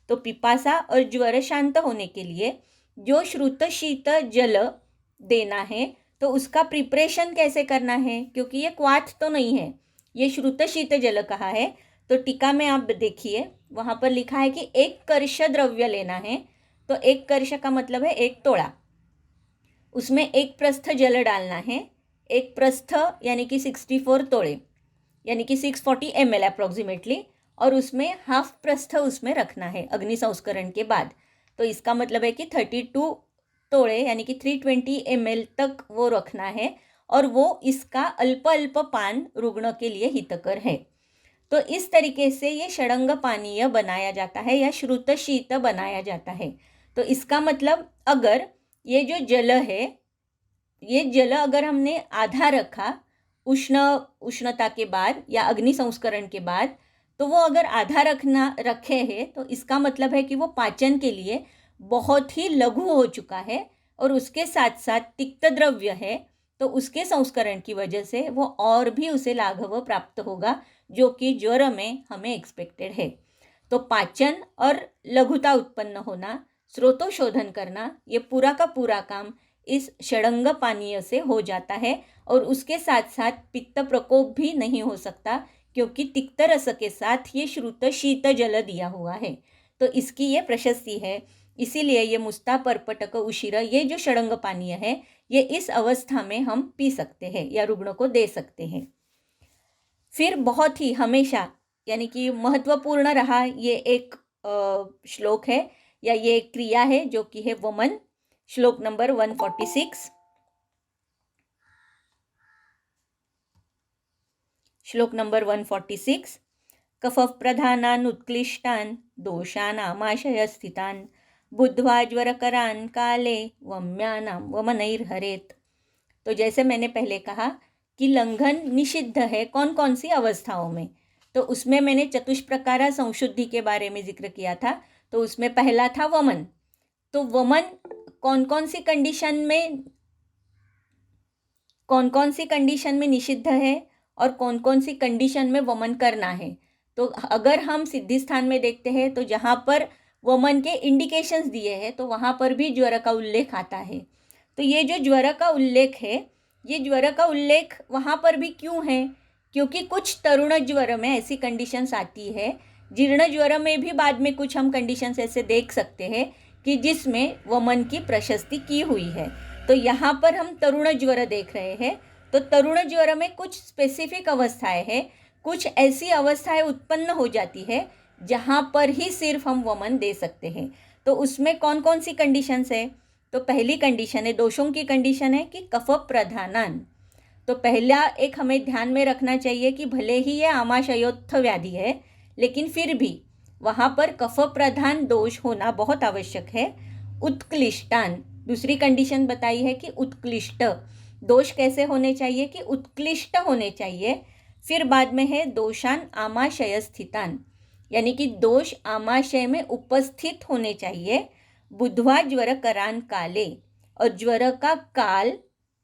तो पिपासा और ज्वर शांत होने के लिए जो श्रुत शीत जल देना है तो उसका प्रिपरेशन कैसे करना है, क्योंकि ये क्वाथ तो नहीं है, ये श्रुत शीत जल कहा है। तो टीका में आप देखिए वहाँ पर लिखा है कि 1 कर्ष द्रव्य लेना है। तो 1 कर्ष का मतलब है 1 तोड़ा, उसमें 1 प्रस्थ जल डालना है। 1 प्रस्थ यानी कि 64 तोड़े, यानी कि 640 ml अप्रॉक्सीमेटली, और उसमें हाफ प्रस्थ उसमें रखना है अग्नि संस्करण के बाद। तो इसका मतलब है कि 32 तोड़े यानी कि 320 ml तक वो रखना है, और वो इसका अल्प अल्प पान रुग्ण के लिए हितकर है। तो इस तरीके से ये षडंग पानीय बनाया जाता है या श्रुत शीत बनाया जाता है। तो इसका मतलब अगर ये जो जल है, ये जल अगर हमने आधा रखा उष्णता के बाद या अग्नि संस्करण के बाद, तो वो अगर आधा रखे हैं तो इसका मतलब है कि वो पाचन के लिए बहुत ही लघु हो चुका है, और उसके साथ साथ तिक्त द्रव्य है, तो उसके संस्करण की वजह से वो और भी उसे लाघव प्राप्त होगा, जो कि ज्वर में हमें एक्सपेक्टेड है। तो पाचन और लघुता उत्पन्न होना, स्रोतोशोधन करना, ये पूरा का पूरा काम इस षडंग पानीय से हो जाता है, और उसके साथ साथ पित्त प्रकोप भी नहीं हो सकता, क्योंकि तिक्त रस के साथ ये श्रुत शीत जल दिया हुआ है। तो इसकी ये प्रशस्ति है, इसीलिए ये मुस्ता परपटक उशिर, ये जो षडंग पानीय है ये इस अवस्था में हम पी सकते हैं या रुग्ण को दे सकते हैं। फिर बहुत ही हमेशा यानी कि महत्वपूर्ण रहा ये एक श्लोक है या ये एक क्रिया है जो कि है वमन। श्लोक नंबर 146। श्लोक नंबर 146। कफ प्रधानान उत्क्लिष्टान दोषानामाशय स्थितान बुद्ध्वा ज्वरकरान काले वम्यानाम वमनैर्हरेत। तो जैसे मैंने पहले कहा कि लंघन निषिद्ध है कौन कौन सी अवस्थाओं में, तो उसमें मैंने चतुष्प्रकारा संशुद्धि के बारे में जिक्र किया था। तो उसमें पहला था वमन। तो वमन कौन कौन सी कंडीशन में निषिद्ध है और कौन कौन सी कंडीशन में वमन करना है। तो अगर हम सिद्धि स्थान में देखते हैं तो जहाँ पर वमन के इंडिकेशंस दिए हैं तो वहाँ पर भी ज्वर का उल्लेख आता है। तो ये जो ज्वर का उल्लेख है, ये ज्वर का उल्लेख वहाँ पर भी क्यों है, क्योंकि कुछ तरुण ज्वर में ऐसी कंडीशंस आती है, जीर्ण ज्वर में भी बाद में कुछ हम कंडीशंस ऐसे देख सकते हैं कि जिसमें वमन की प्रशस्ति की हुई है। तो यहाँ पर हम तरुण ज्वर देख रहे हैं। तो तरुण ज्वर में कुछ स्पेसिफिक अवस्थाएं हैं, कुछ ऐसी अवस्थाएं उत्पन्न हो जाती है जहाँ पर ही सिर्फ हम वमन दे सकते हैं। तो उसमें कौन कौन सी कंडीशंस है। तो पहली कंडीशन है, दोषों की कंडीशन है कि कफ प्रधानान। तो पहला एक हमें ध्यान में रखना चाहिए कि भले ही ये आमाशयोत्थ व्याधि है, लेकिन फिर भी वहाँ पर कफ प्रधान दोष होना बहुत आवश्यक है। उत्क्लिष्टान, दूसरी कंडीशन बताई है कि उत्कृष्ट दोष कैसे होने चाहिए, कि उत्कृष्ट होने चाहिए। फिर बाद में है दोषान आमाशय स्थितान, यानी कि दोष आमाशय में उपस्थित होने चाहिए। बुद्ध्वा ज्वर करान काले, और ज्वर का काल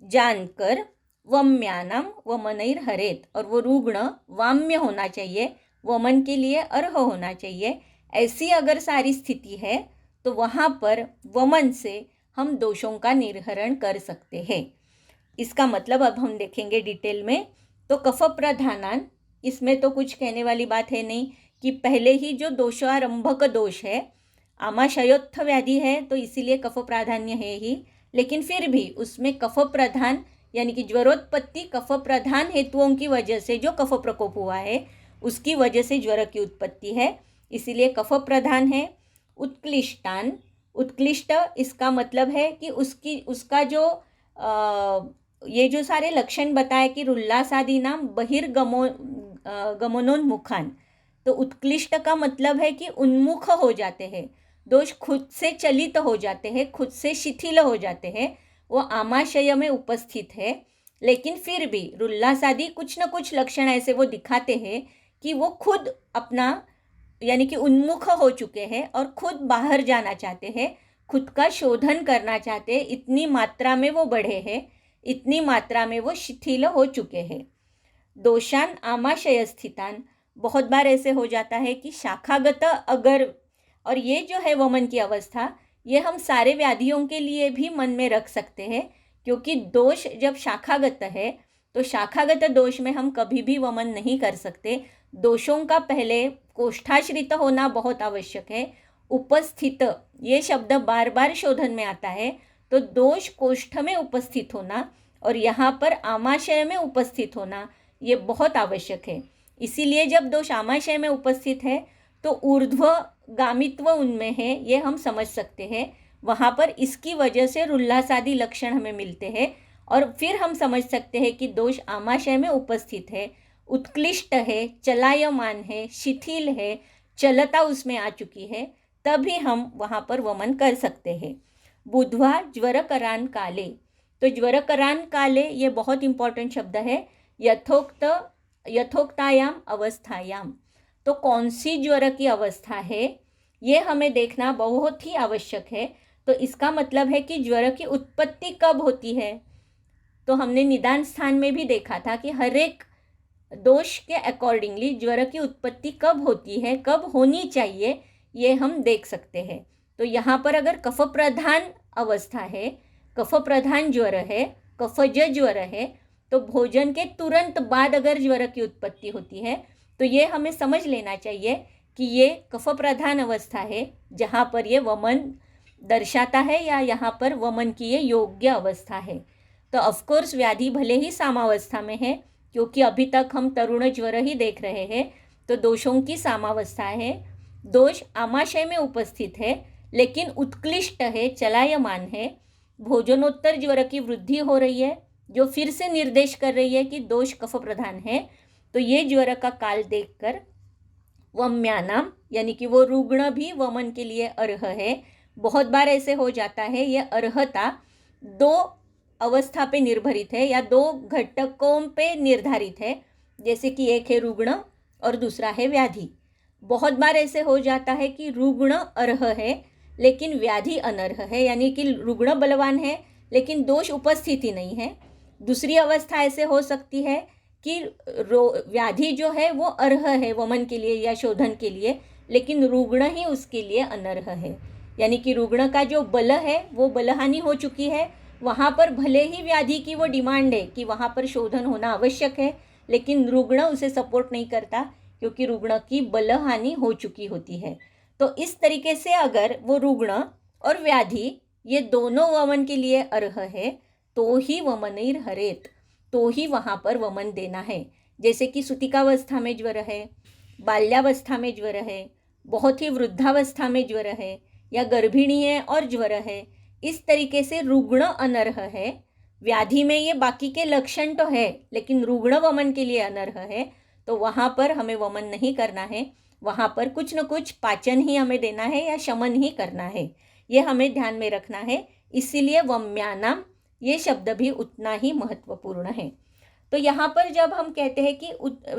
जानकर वम्यानाम वमनैर्हरेत, और वो रुग्ण वाम्य होना चाहिए, वमन के लिए अर्ह होना चाहिए। ऐसी अगर सारी स्थिति है तो वहाँ पर वमन से हम दोषों का निर्हरण कर सकते हैं। इसका मतलब अब हम देखेंगे डिटेल में। तो कफ प्रधानान, इसमें तो कुछ कहने वाली बात है नहीं कि पहले ही जो दोषारंभक दोष है, आमाशयोत्थ व्याधि है तो इसीलिए कफ प्राधान्य है ही, लेकिन फिर भी उसमें कफ प्रधान यानी कि ज्वरोत्पत्ति कफ प्रधान हेतुओं की वजह से जो कफ प्रकोप हुआ है उसकी वजह से ज्वर की उत्पत्ति है, इसीलिए कफ प्रधान है। उत्क्लिष्टान, उत्कृष्ट इसका मतलब है कि उसका जो ये जो सारे लक्षण बताए कि रुल्लासादी नाम गमनोन्मुखान, तो उत्कृष्ट का मतलब है कि उन्मुख हो जाते हैं, दोष खुद से चलित हो जाते हैं, खुद से शिथिल हो जाते हैं, वो आमाशय में उपस्थित है। लेकिन फिर भी रुल्लासादी कुछ न कुछ लक्षण ऐसे वो दिखाते हैं कि वो खुद अपना यानी कि उन्मुख हो चुके हैं और खुद बाहर जाना चाहते हैं, खुद का शोधन करना चाहते हैं, इतनी मात्रा में वो बढ़े हैं, इतनी मात्रा में वो शिथिल हो चुके हैं। दोषान आमाशय स्थितान, बहुत बार ऐसे हो जाता है कि शाखागत अगर, और ये जो है वमन की अवस्था, ये हम सारे व्याधियों के लिए भी मन में रख सकते हैं, क्योंकि दोष जब शाखागत है तो शाखागत दोष में हम कभी भी वमन नहीं कर सकते। दोषों का पहले कोष्ठाश्रित होना बहुत आवश्यक है। उपस्थित ये शब्द बार बार शोधन में आता है, तो दोष कोष्ठ में उपस्थित होना और यहाँ पर आमाशय में उपस्थित होना ये बहुत आवश्यक है। इसीलिए जब दोष आमाशय में उपस्थित है तो ऊर्ध्वगामित्व उनमें है, ये हम समझ सकते हैं। वहाँ पर इसकी वजह से रुल्लासादी लक्षण हमें मिलते हैं और फिर हम समझ सकते हैं कि दोष आमाशय में उपस्थित है, उत्कृष्ट है, चलायमान है, शिथिल है, चलता उसमें आ चुकी है, तभी हम वहाँ पर वमन कर सकते हैं। बुधवा ज्वरकरान काले, तो ज्वरकरान काले ये बहुत इंपॉर्टेंट शब्द है। यथोक्तायाम अवस्थायाम, तो कौन सी ज्वर की अवस्था है ये हमें देखना बहुत ही आवश्यक है। तो इसका मतलब है कि ज्वर की उत्पत्ति कब होती है। तो हमने निदान स्थान में भी देखा था कि हर एक दोष के अकॉर्डिंगली ज्वर की उत्पत्ति कब होती है, कब होनी चाहिए, ये हम देख सकते हैं। तो यहाँ पर अगर कफ प्रधान अवस्था है, कफ प्रधान ज्वर है, कफज ज्वर है, तो भोजन के तुरंत बाद अगर ज्वर की उत्पत्ति होती है तो ये हमें समझ लेना चाहिए कि ये कफ प्रधान अवस्था है, जहाँ पर ये वमन दर्शाता है या यहाँ पर वमन की ये योग्य अवस्था है। तो ऑफकोर्स व्याधि भले ही सामावस्था में है, क्योंकि अभी तक हम तरुण ज्वर ही देख रहे हैं, तो दोषों की सामावस्था है। दोष आमाशय में उपस्थित है लेकिन उत्कृष्ट है, चलायमान है। भोजनोत्तर ज्वर की वृद्धि हो रही है, जो फिर से निर्देश कर रही है कि दोष कफ प्रधान है। तो ये ज्वर का काल देखकर वम्यानाम, यानी कि वो रुग्ण भी वमन के लिए अर्ह है। बहुत बार ऐसे हो जाता है, ये अर्हता दो अवस्था पे निर्भरित है या दो घटकों पे निर्धारित है, जैसे कि एक है रुग्ण और दूसरा है व्याधि। बहुत बार ऐसे हो जाता है कि रुग्ण अर्ह है लेकिन व्याधि अनर्ह है, यानी कि रुग्ण बलवान है लेकिन दोष उपस्थित ही नहीं है। दूसरी अवस्था ऐसे हो सकती है कि व्याधि जो है वो अर्ह है वमन के लिए या शोधन के लिए, लेकिन रुग्ण ही उसके लिए अनर्ह है, यानी कि रुग्ण का जो बल है वो बलहानि हो चुकी है। वहाँ पर भले ही व्याधि की वो डिमांड है कि वहाँ पर शोधन होना आवश्यक है, लेकिन रुग्ण उसे सपोर्ट नहीं करता क्योंकि रुग्ण की बलहानि हो चुकी होती है। तो इस तरीके से अगर वो रुग्ण और व्याधि ये दोनों वमन के लिए अर्ह है तो ही वमनैर हरेत, तो ही वहाँ पर वमन देना है। जैसे कि सुतिकावस्था में ज्वर है, बाल्यावस्था में ज्वर है, बहुत ही वृद्धावस्था में ज्वर है, या गर्भिणी है और ज्वर है, इस तरीके से रुग्ण अनर्ह है। व्याधि में ये बाकी के लक्षण तो है लेकिन रुग्ण वमन के लिए अनर्ह है, तो वहाँ पर हमें वमन नहीं करना है। वहाँ पर कुछ न कुछ पाचन ही हमें देना है या शमन ही करना है, ये हमें ध्यान में रखना है। इसीलिए वम्यानाम ये शब्द भी उतना ही महत्वपूर्ण है। तो यहाँ पर जब हम कहते हैं कि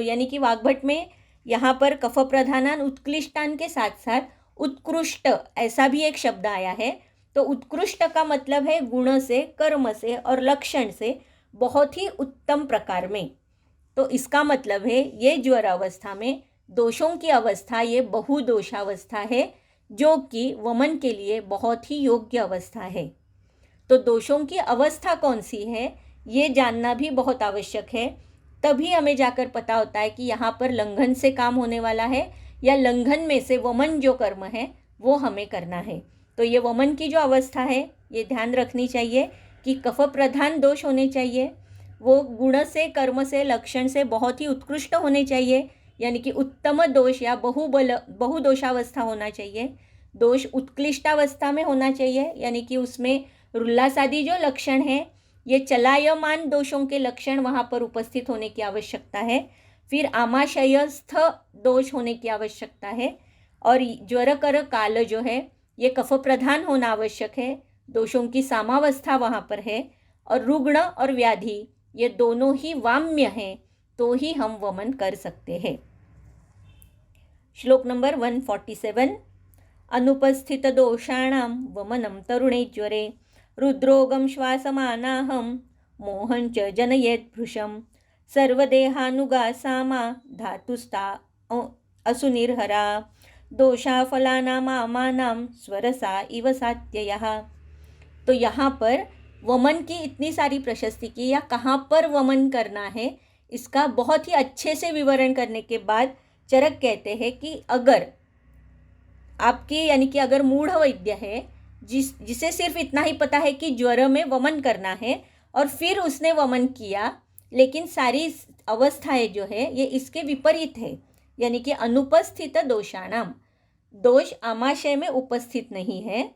यानी कि वाग्भट में यहाँ पर कफ प्रधानान उत्कृष्टान के साथ साथ उत्कृष्ट ऐसा भी एक शब्द आया है। तो उत्कृष्ट का मतलब है गुण से, कर्म से और लक्षण से बहुत ही उत्तम प्रकार में। तो इसका मतलब है ये ज्वर अवस्था में दोषों की अवस्था ये बहुदोषावस्था है, जो कि वमन के लिए बहुत ही योग्य अवस्था है। तो दोषों की अवस्था कौन सी है ये जानना भी बहुत आवश्यक है, तभी हमें जाकर पता होता है कि यहाँ पर लंघन से काम होने वाला है या लंघन में से वमन जो कर्म है वो हमें करना है। तो ये वमन की जो अवस्था है ये ध्यान रखनी चाहिए कि कफ प्रधान दोष होने चाहिए, वो गुण से, कर्म से, लक्षण से बहुत ही उत्कृष्ट होने चाहिए, यानी कि उत्तम दोष या बहुदोषावस्था होना चाहिए। दोष उत्कृष्टावस्था में होना चाहिए, यानी कि उसमें उल्लास आदि जो लक्षण है, ये चलायमान दोषों के लक्षण वहाँ पर उपस्थित होने की आवश्यकता है। फिर आमाशयस्थ दोष होने की आवश्यकता है, और ज्वर कर काल जो है ये कफ प्रधान होना आवश्यक है, दोषों की सामावस्था वहाँ पर है, और रुग्ण और व्याधि ये दोनों ही वाम्य हैं, तो ही हम वमन कर सकते हैं। श्लोक नंबर 147। अनुपस्थित दोषाणां वमनं तरुणे ज्वरे रुद्रोगं श्वासमानाहं मोहञ्च जनयेत् भृशं सर्वदेहानुगासामा धातुस्था असुनिर्हरा दोषा फलानामानां स्वरसा इव सात्ययः। तो यहाँ पर वमन की इतनी सारी प्रशस्ति की, या कहाँ पर वमन करना है, इसका बहुत ही अच्छे से विवरण करने के बाद चरक कहते हैं कि अगर आपकी, यानी कि अगर मूढ़ वैद्य है जिसे सिर्फ इतना ही पता है कि ज्वर में वमन करना है, और फिर उसने वमन किया, लेकिन सारी अवस्थाएं जो है ये इसके विपरीत है, यानी कि अनुपस्थित दोषाणाम, दोष आमाशय में उपस्थित नहीं है,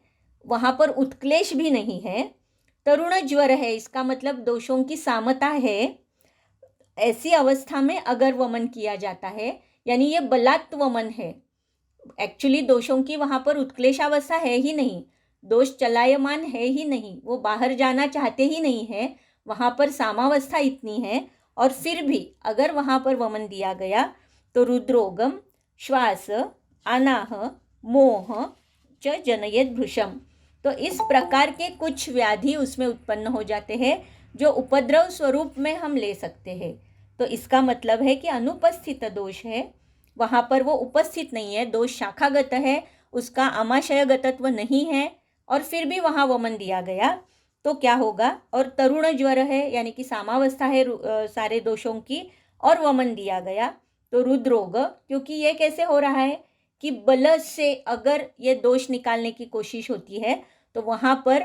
वहाँ पर उत्क्लेश भी नहीं है, तरुण ज्वर है, इसका मतलब दोषों की सामता है, ऐसी अवस्था में अगर वमन किया जाता है, यानी ये बलात् वमन है। एक्चुअली दोषों की वहाँ पर उत्क्लेशावस्था है ही नहीं, दोष चलायमान है ही नहीं, वो बाहर जाना चाहते ही नहीं है, वहाँ पर सामावस्था इतनी है, और फिर भी अगर वहाँ पर वमन दिया गया तो रुद्रोगम श्वास आनाह मोह च जनयेत् भृशम, तो इस प्रकार के कुछ व्याधि उसमें उत्पन्न हो जाते हैं जो उपद्रव स्वरूप में हम ले सकते हैं। तो इसका मतलब है कि अनुपस्थित दोष है, वहाँ पर वो उपस्थित नहीं है, दोष शाखागत है, उसका आमाशयगतत्व नहीं है, और फिर भी वहाँ वमन दिया गया तो क्या होगा। और तरुण ज्वर है, यानी कि सामावस्था है सारे दोषों की, और वमन दिया गया तो रुद्रोग, क्योंकि ये कैसे हो रहा है कि बल से अगर ये दोष निकालने की कोशिश होती है तो वहाँ पर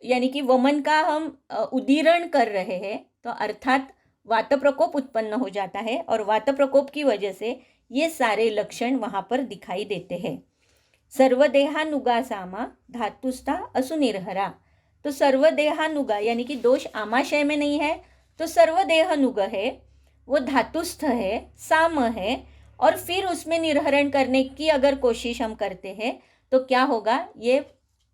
यानी कि वमन का हम उदीरण कर रहे हैं, तो अर्थात वात प्रकोप उत्पन्न हो जाता है, और वात प्रकोप की वजह से ये सारे लक्षण वहाँ पर दिखाई देते हैं। सर्वदेहानुगासामा धातुस्था असुनिर्हरा, तो सर्वदेहानुगा यानी कि दोष आमाशय में नहीं है, तो सर्वदेहानुग है, वो धातुस्थ है, साम है, और फिर उसमें निर्हरण करने की अगर कोशिश हम करते हैं तो क्या होगा, ये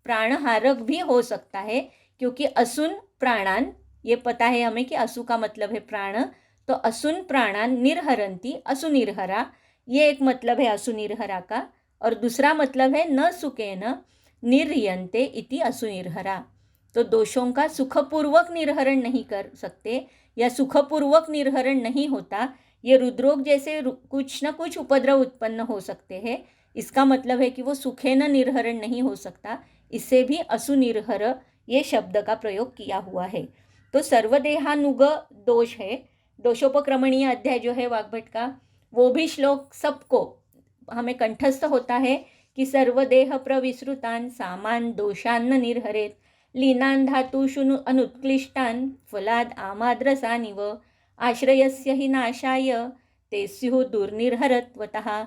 प्राणहारक भी हो सकता है, क्योंकि असुन प्राणान, ये पता है हमें कि असु का मतलब है प्राण, तो असुन प्राणान निर्हरंती असुनिर्हरा, ये एक मतलब है असुनिर्हरा का, और दूसरा मतलब है न सुखेन निर्यन्ते इति असुनिर्हरा, तो दोषों का सुखपूर्वक निर्हरण नहीं कर सकते, या सुखपूर्वक निर्हरण नहीं होता, ये रुद्रोग जैसे कुछ न कुछ उपद्रव उत्पन्न हो सकते हैं, इसका मतलब है कि वो सुखेन निर्हरण नहीं हो सकता, इससे भी असुनिर्हर ये शब्द का प्रयोग किया हुआ है। तो सर्वदेहानुग दोष है, दोषोपक्रमणीय अध्याय जो है वाग्भट का, वो भी श्लोक सबको हमें कंठस्थ होता है कि सर्वदेह प्रविसृतान सामान दोषान्न निर्हरेत लीनान धातुषु अनुत्क्लिष्टान फलाद आमाद्रसानिव आश्रयस्य हि नाशाय ते स्युः दुर्निर्हरत्वतः।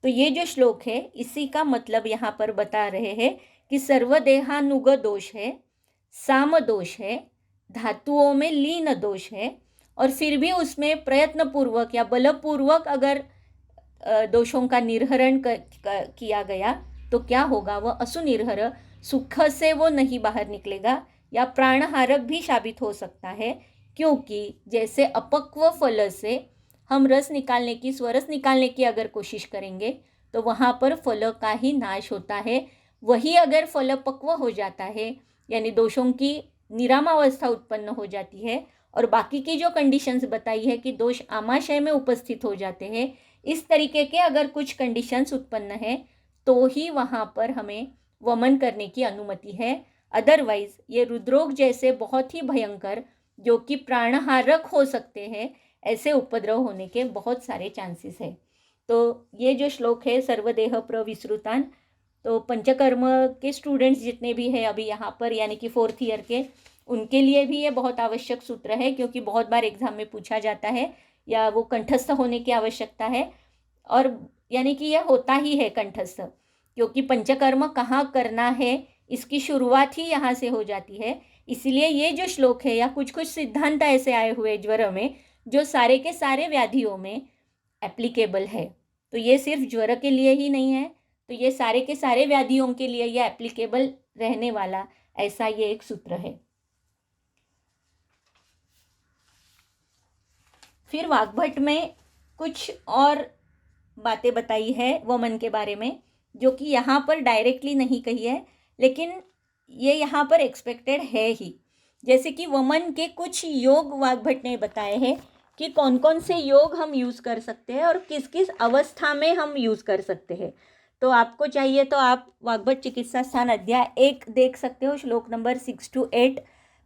तो ये जो श्लोक है इसी का मतलब यहाँ पर बता रहे हैं कि सर्वदेहानुग दोष है, साम दोष है, धातुओं में लीन दोष है, और फिर भी उसमें प्रयत्नपूर्वक या बलपूर्वक अगर दोषों का निर्हरण किया गया तो क्या होगा, वह असुनिर्हर, सुख से वो नहीं बाहर निकलेगा, या प्राणहारक भी साबित हो सकता है, क्योंकि जैसे अपक्व फल से हम रस निकालने की, स्वरस निकालने की अगर कोशिश करेंगे तो वहाँ पर फल का ही नाश होता है, वही अगर फल पक्व हो जाता है, यानी दोषों की निरामावस्था उत्पन्न हो जाती है, और बाकी की जो कंडीशंस बताई है कि दोष आमाशय में उपस्थित हो जाते हैं, इस तरीके के अगर कुछ कंडीशंस उत्पन्न है तो ही वहाँ पर हमें वमन करने की अनुमति है। अदरवाइज ये रुद्रोग जैसे बहुत ही भयंकर, जो कि प्राणहारक हो सकते हैं, ऐसे उपद्रव होने के बहुत सारे चांसेस है। तो ये जो श्लोक है सर्वदेह प्रविसृतान, तो पंचकर्म के स्टूडेंट्स जितने भी हैं अभी यहाँ पर, यानी कि 4th ईयर के, उनके लिए भी ये बहुत आवश्यक सूत्र है, क्योंकि बहुत बार एग्जाम में पूछा जाता है, या वो कंठस्थ होने की आवश्यकता है, और यानी कि यह होता ही है कंठस्थ। क्योंकि पंचकर्म कहाँ करना है इसकी शुरुआत ही यहाँ से हो जाती है। इसलिए ये जो श्लोक है या कुछ कुछ सिद्धांत ऐसे आए हुए ज्वर में जो सारे के सारे व्याधियों में एप्लीकेबल है। तो ये सिर्फ ज्वर के लिए ही नहीं है, तो ये सारे के सारे व्याधियों के लिए ये एप्लीकेबल रहने वाला ऐसा ये एक सूत्र है। फिर वाग्भट में कुछ और बातें बताई है वमन के बारे में, जो कि यहाँ पर डायरेक्टली नहीं कही है, लेकिन ये यहाँ पर एक्सपेक्टेड है ही। जैसे कि वमन के कुछ योग वाग्भट ने बताए हैं कि कौन कौन से योग हम यूज़ कर सकते हैं और किस किस अवस्था में हम यूज़ कर सकते हैं। तो आपको चाहिए तो आप वाग्भट चिकित्सा स्थान अध्याय 1 देख सकते हो, श्लोक नंबर 6 to 8।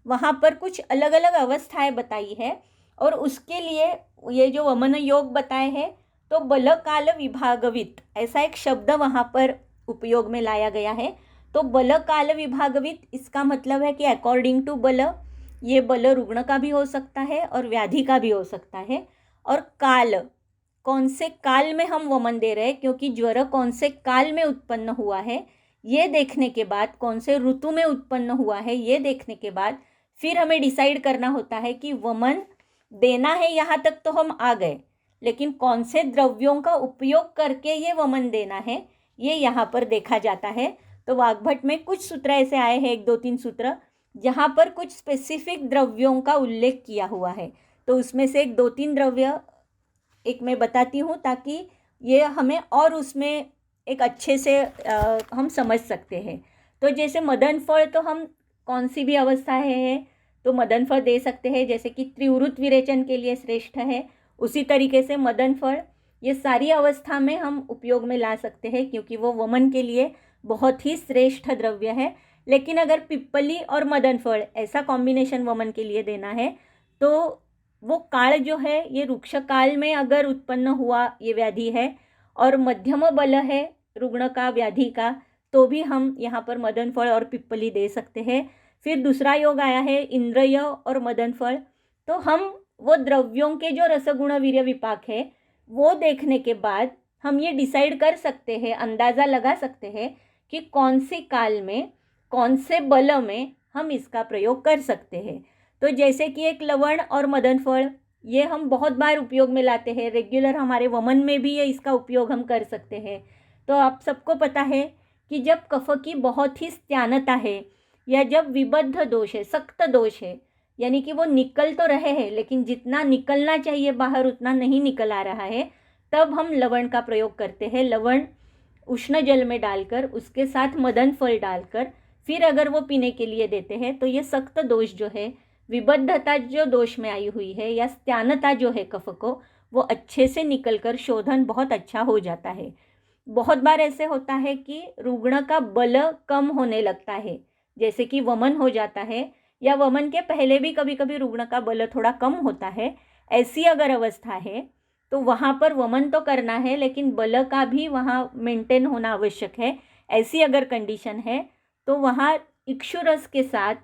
वहाँ पर कुछ अलग अलग अवस्थाएं बताई है और उसके लिए ये जो वमन योग बताए हैं तो बल काल विभागवित ऐसा एक शब्द वहाँ पर उपयोग में लाया गया है। तो बल काल विभागवित इसका मतलब है कि अकॉर्डिंग टू बल, ये बल रुग्ण का भी हो सकता है और व्याधि का भी हो सकता है। और काल, कौन से काल में हम वमन दे रहे हैं, क्योंकि ज्वर कौन से काल में उत्पन्न हुआ है ये देखने के बाद, कौन से ऋतु में उत्पन्न हुआ है ये देखने के बाद फिर हमें डिसाइड करना होता है कि वमन देना है। यहाँ तक तो हम आ गए, लेकिन कौन से द्रव्यों का उपयोग करके ये वमन देना है ये यहाँ पर देखा जाता है। तो वाग्भट में कुछ सूत्र ऐसे आए हैं, 1 2 3 सूत्र, जहाँ पर कुछ स्पेसिफिक द्रव्यों का उल्लेख किया हुआ है। तो उसमें से 1 2 3 द्रव्य एक मैं बताती हूँ ताकि ये हमें और उसमें एक अच्छे से हम समझ सकते हैं। तो जैसे मदन फल, तो हम कौन सी भी अवस्था है तो मदन फल दे सकते हैं, जैसे कि त्रिवृत विरेचन के लिए श्रेष्ठ है। उसी तरीके से मदन फल ये सारी अवस्था में हम उपयोग में ला सकते हैं, क्योंकि वो वमन के लिए बहुत ही श्रेष्ठ द्रव्य है। लेकिन अगर पिप्पली और मदन फल ऐसा कॉम्बिनेशन वमन के लिए देना है तो वो काल जो है ये रुक्ष काल में अगर उत्पन्न हुआ ये व्याधि है और मध्यम बल है रुग्ण का व्याधि का, तो भी हम यहाँ पर मदन फल और पिप्पली दे सकते हैं। फिर दूसरा योग आया है इंद्रिय और मदन फल। तो हम वो द्रव्यों के जो रसगुण वीर्य विपाक है वो देखने के बाद हम ये डिसाइड कर सकते हैं, अंदाज़ा लगा सकते हैं कि कौन से काल में कौन से बल में हम इसका प्रयोग कर सकते हैं। तो जैसे कि एक लवण और मदन फल ये हम बहुत बार उपयोग में लाते हैं, रेगुलर हमारे वमन में भी ये इसका उपयोग हम कर सकते हैं। तो आप सबको पता है कि जब कफ की बहुत ही स्त्यानता है या जब विबद्ध दोष है, सख्त दोष है, यानी कि वो निकल तो रहे हैं लेकिन जितना निकलना चाहिए बाहर उतना नहीं निकल आ रहा है, तब हम लवण का प्रयोग करते हैं। लवण उष्ण जल में डालकर उसके साथ मदन फल डालकर फिर अगर वो पीने के लिए देते हैं तो ये सख्त दोष जो है, विबद्धता जो दोष में आई हुई है या स्त्यानता जो है कफ को, वो अच्छे से निकलकर शोधन बहुत अच्छा हो जाता है। बहुत बार ऐसे होता है कि रुग्ण का बल कम होने लगता है, जैसे कि वमन हो जाता है या वमन के पहले भी कभी कभी रुग्ण का बल थोड़ा कम होता है। ऐसी अगर अवस्था है तो वहाँ पर वमन तो करना है लेकिन बल का भी वहाँ मेंटेन होना आवश्यक है। ऐसी अगर कंडीशन है तो वहाँ इक्षुरस के साथ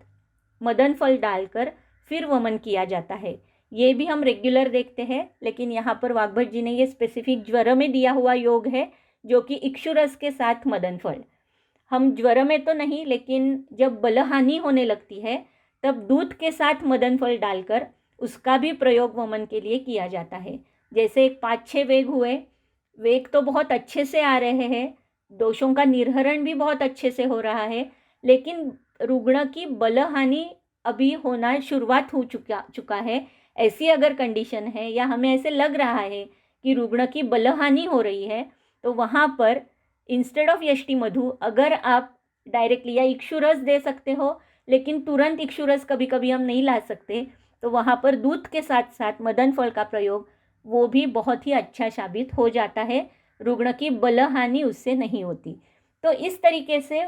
मदन फल डालकर फिर वमन किया जाता है। ये भी हम रेगुलर देखते हैं, लेकिन यहाँ पर वाग्भट जी ने ये स्पेसिफिक ज्वर में दिया हुआ योग है जो कि इक्षुरस के साथ मदन फल। हम ज्वर में तो नहीं, लेकिन जब बलहानि होने लगती है तब दूध के साथ मदन फल डालकर उसका भी प्रयोग वमन के लिए किया जाता है। जैसे एक 5-6 वेग हुए, वेग तो बहुत अच्छे से आ रहे हैं, दोषों का निर्हरण भी बहुत अच्छे से हो रहा है, लेकिन रुग्ण की बलहानि अभी होना शुरुआत हो चुका है। ऐसी अगर कंडीशन है या हमें ऐसे लग रहा है कि रुग्ण की बलहानि हो रही है, तो वहाँ पर इंस्टेड ऑफ यष्टि मधु अगर आप डायरेक्टली या इक्षुरस दे सकते हो, लेकिन तुरंत इक्षुरस कभी कभी हम नहीं ला सकते, तो वहाँ पर दूध के साथ साथ मदन फल का प्रयोग वो भी बहुत ही अच्छा साबित हो जाता है, रुग्ण की बलहानि उससे नहीं होती। तो इस तरीके से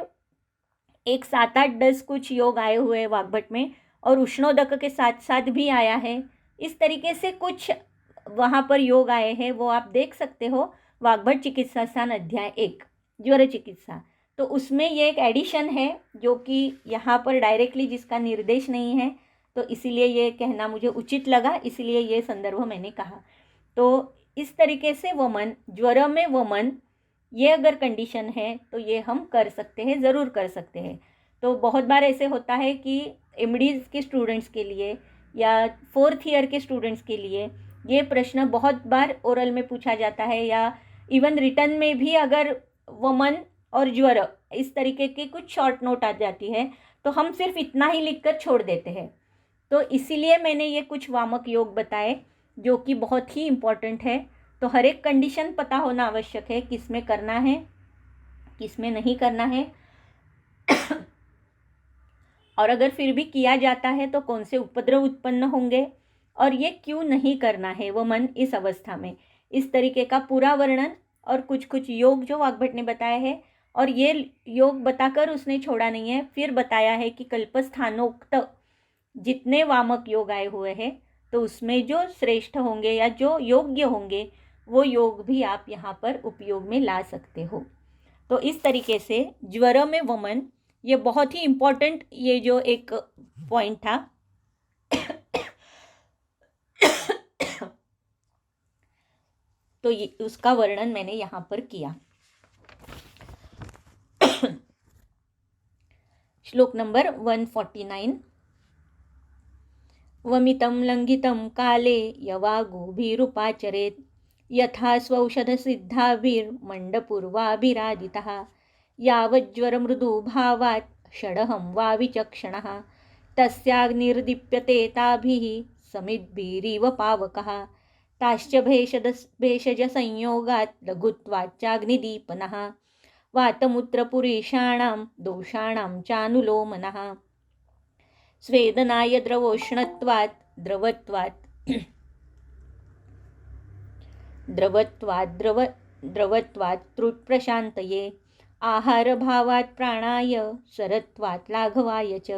एक 7-8-10 कुछ योग आए हुए हैं वाग्भट में, और उष्णोदक के साथ साथ भी आया है। इस तरीके से कुछ वहाँ पर योग आए हैं, वो आप देख सकते हो वाग्भट चिकित्सा स्थान अध्याय 1 ज्वर चिकित्सा। तो उसमें ये एक एडिशन है जो कि यहाँ पर डायरेक्टली जिसका निर्देश नहीं है, तो इसीलिए ये कहना मुझे उचित लगा, इसलिए ये संदर्भ मैंने कहा। तो इस तरीके से वमन, ज्वर में वमन ये अगर कंडीशन है तो ये हम कर सकते हैं, ज़रूर कर सकते हैं। तो बहुत बार ऐसे होता है कि एमडीज़ के स्टूडेंट्स के लिए या 4th ईयर के स्टूडेंट्स के लिए ये प्रश्न बहुत बार ओरल में पूछा जाता है, या इवन रिटर्न में भी अगर वमन और ज्वर इस तरीके की कुछ शॉर्ट नोट आ जाती है तो हम सिर्फ इतना ही लिखकर छोड़ देते हैं। तो इसीलिए मैंने ये कुछ वामक योग बताए जो कि बहुत ही इम्पोर्टेंट है। तो हर एक कंडीशन पता होना आवश्यक है, किस में करना है किस में नहीं करना है, और अगर फिर भी किया जाता है तो कौन से उपद्रव उत्पन्न होंगे और ये क्यों नहीं करना है वमन इस अवस्था में। इस तरीके का पूरा वर्णन और कुछ कुछ योग जो वाग्भट ने बताया है, और ये योग बताकर उसने छोड़ा नहीं है, फिर बताया है कि कल्पस्थानोक्त जितने वामक योग आए हुए हैं तो उसमें जो श्रेष्ठ होंगे या जो योग्य होंगे वो योग भी आप यहाँ पर उपयोग में ला सकते हो। तो इस तरीके से ज्वर में वमन ये बहुत ही इम्पोर्टेंट ये जो एक पॉइंट था तो ये उसका वर्णन मैंने यहाँ पर किया। श्लोक नंबर 149। वमितं लंघितं काले यवागुभिरुपाचरेत् यथा स्वौषधसिद्धाभिर्मण्डपूर्वाभिरादितः यावज्ज्वरमृदुभावात् षडहं वा विचक्षणः तस्याग्निर्दीप्यते ताभिः समिद्भिरिव पावकः ताश्च भेषजसंयोगात् लघुत्वाच्चाग्निदीपनः वातमूत्रपुरीषाणां दोषाणां चानुलोमनः स्वेदनाय द्रवोष्णत्वात् द्रवत्वात् त्रुट्प्रशान्तये आहारभावात् प्राणाय शरत्वात् लाघवाय च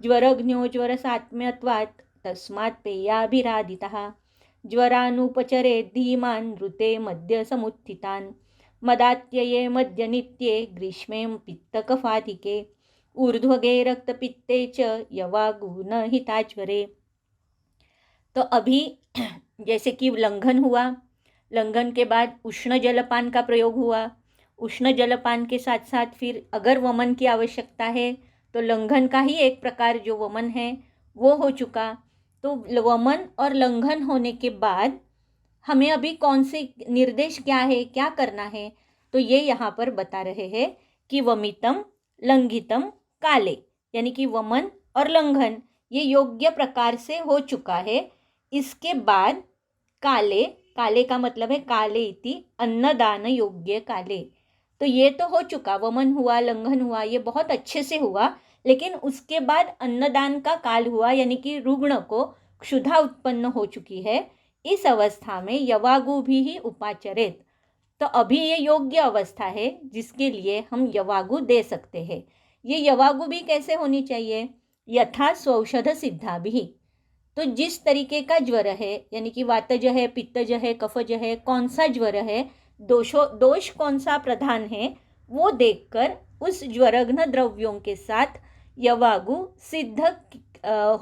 ज्वरघ्नो ज्वरसात्म्यत्वात् तस्मात् पेयाभिरादितः ज्वरानुपचरेत् धीमान् ऋते मद्यसमुत्थितान् मदात्यये मद्यनित्ये ग्रीष्मे पित्तकफाधिके ऊर्ध्वगे रक्तपित्ते च यवागुणहिताज्वरे। तो अभी जैसे कि लंघन हुआ, लंघन के बाद उष्ण जलपान का प्रयोग हुआ, उष्ण जलपान के साथ साथ फिर अगर वमन की आवश्यकता है तो लंघन का ही एक प्रकार जो वमन है वो हो चुका। तो वमन और लंघन होने के बाद हमें अभी कौन से निर्देश क्या है, क्या करना है, तो ये यहाँ पर बता रहे हैं कि वमितम लंघितम काले, यानी कि वमन और लंघन ये योग्य प्रकार से हो चुका है। इसके बाद काले, काले का मतलब है काले इति अन्नदान योग्य काले, तो ये तो हो चुका, वमन हुआ लंघन हुआ ये बहुत अच्छे से हुआ, लेकिन उसके बाद अन्नदान का काल हुआ, यानी कि रुग्ण को क्षुधा उत्पन्न हो चुकी है। इस अवस्था में यवागु भी ही उपाचरित, तो अभी ये योग्य अवस्था है जिसके लिए हम यवागु दे सकते हैं। ये यवागु भी कैसे होनी चाहिए, यथा स्वौषध सिद्धा भी, तो जिस तरीके का ज्वर है, यानी कि वातज है, पित्तज है, कफज है, कौन सा ज्वर है, दोष कौन सा प्रधान है, वो देखकर उस ज्वरघ्न द्रव्यों के साथ यवागु सिद्ध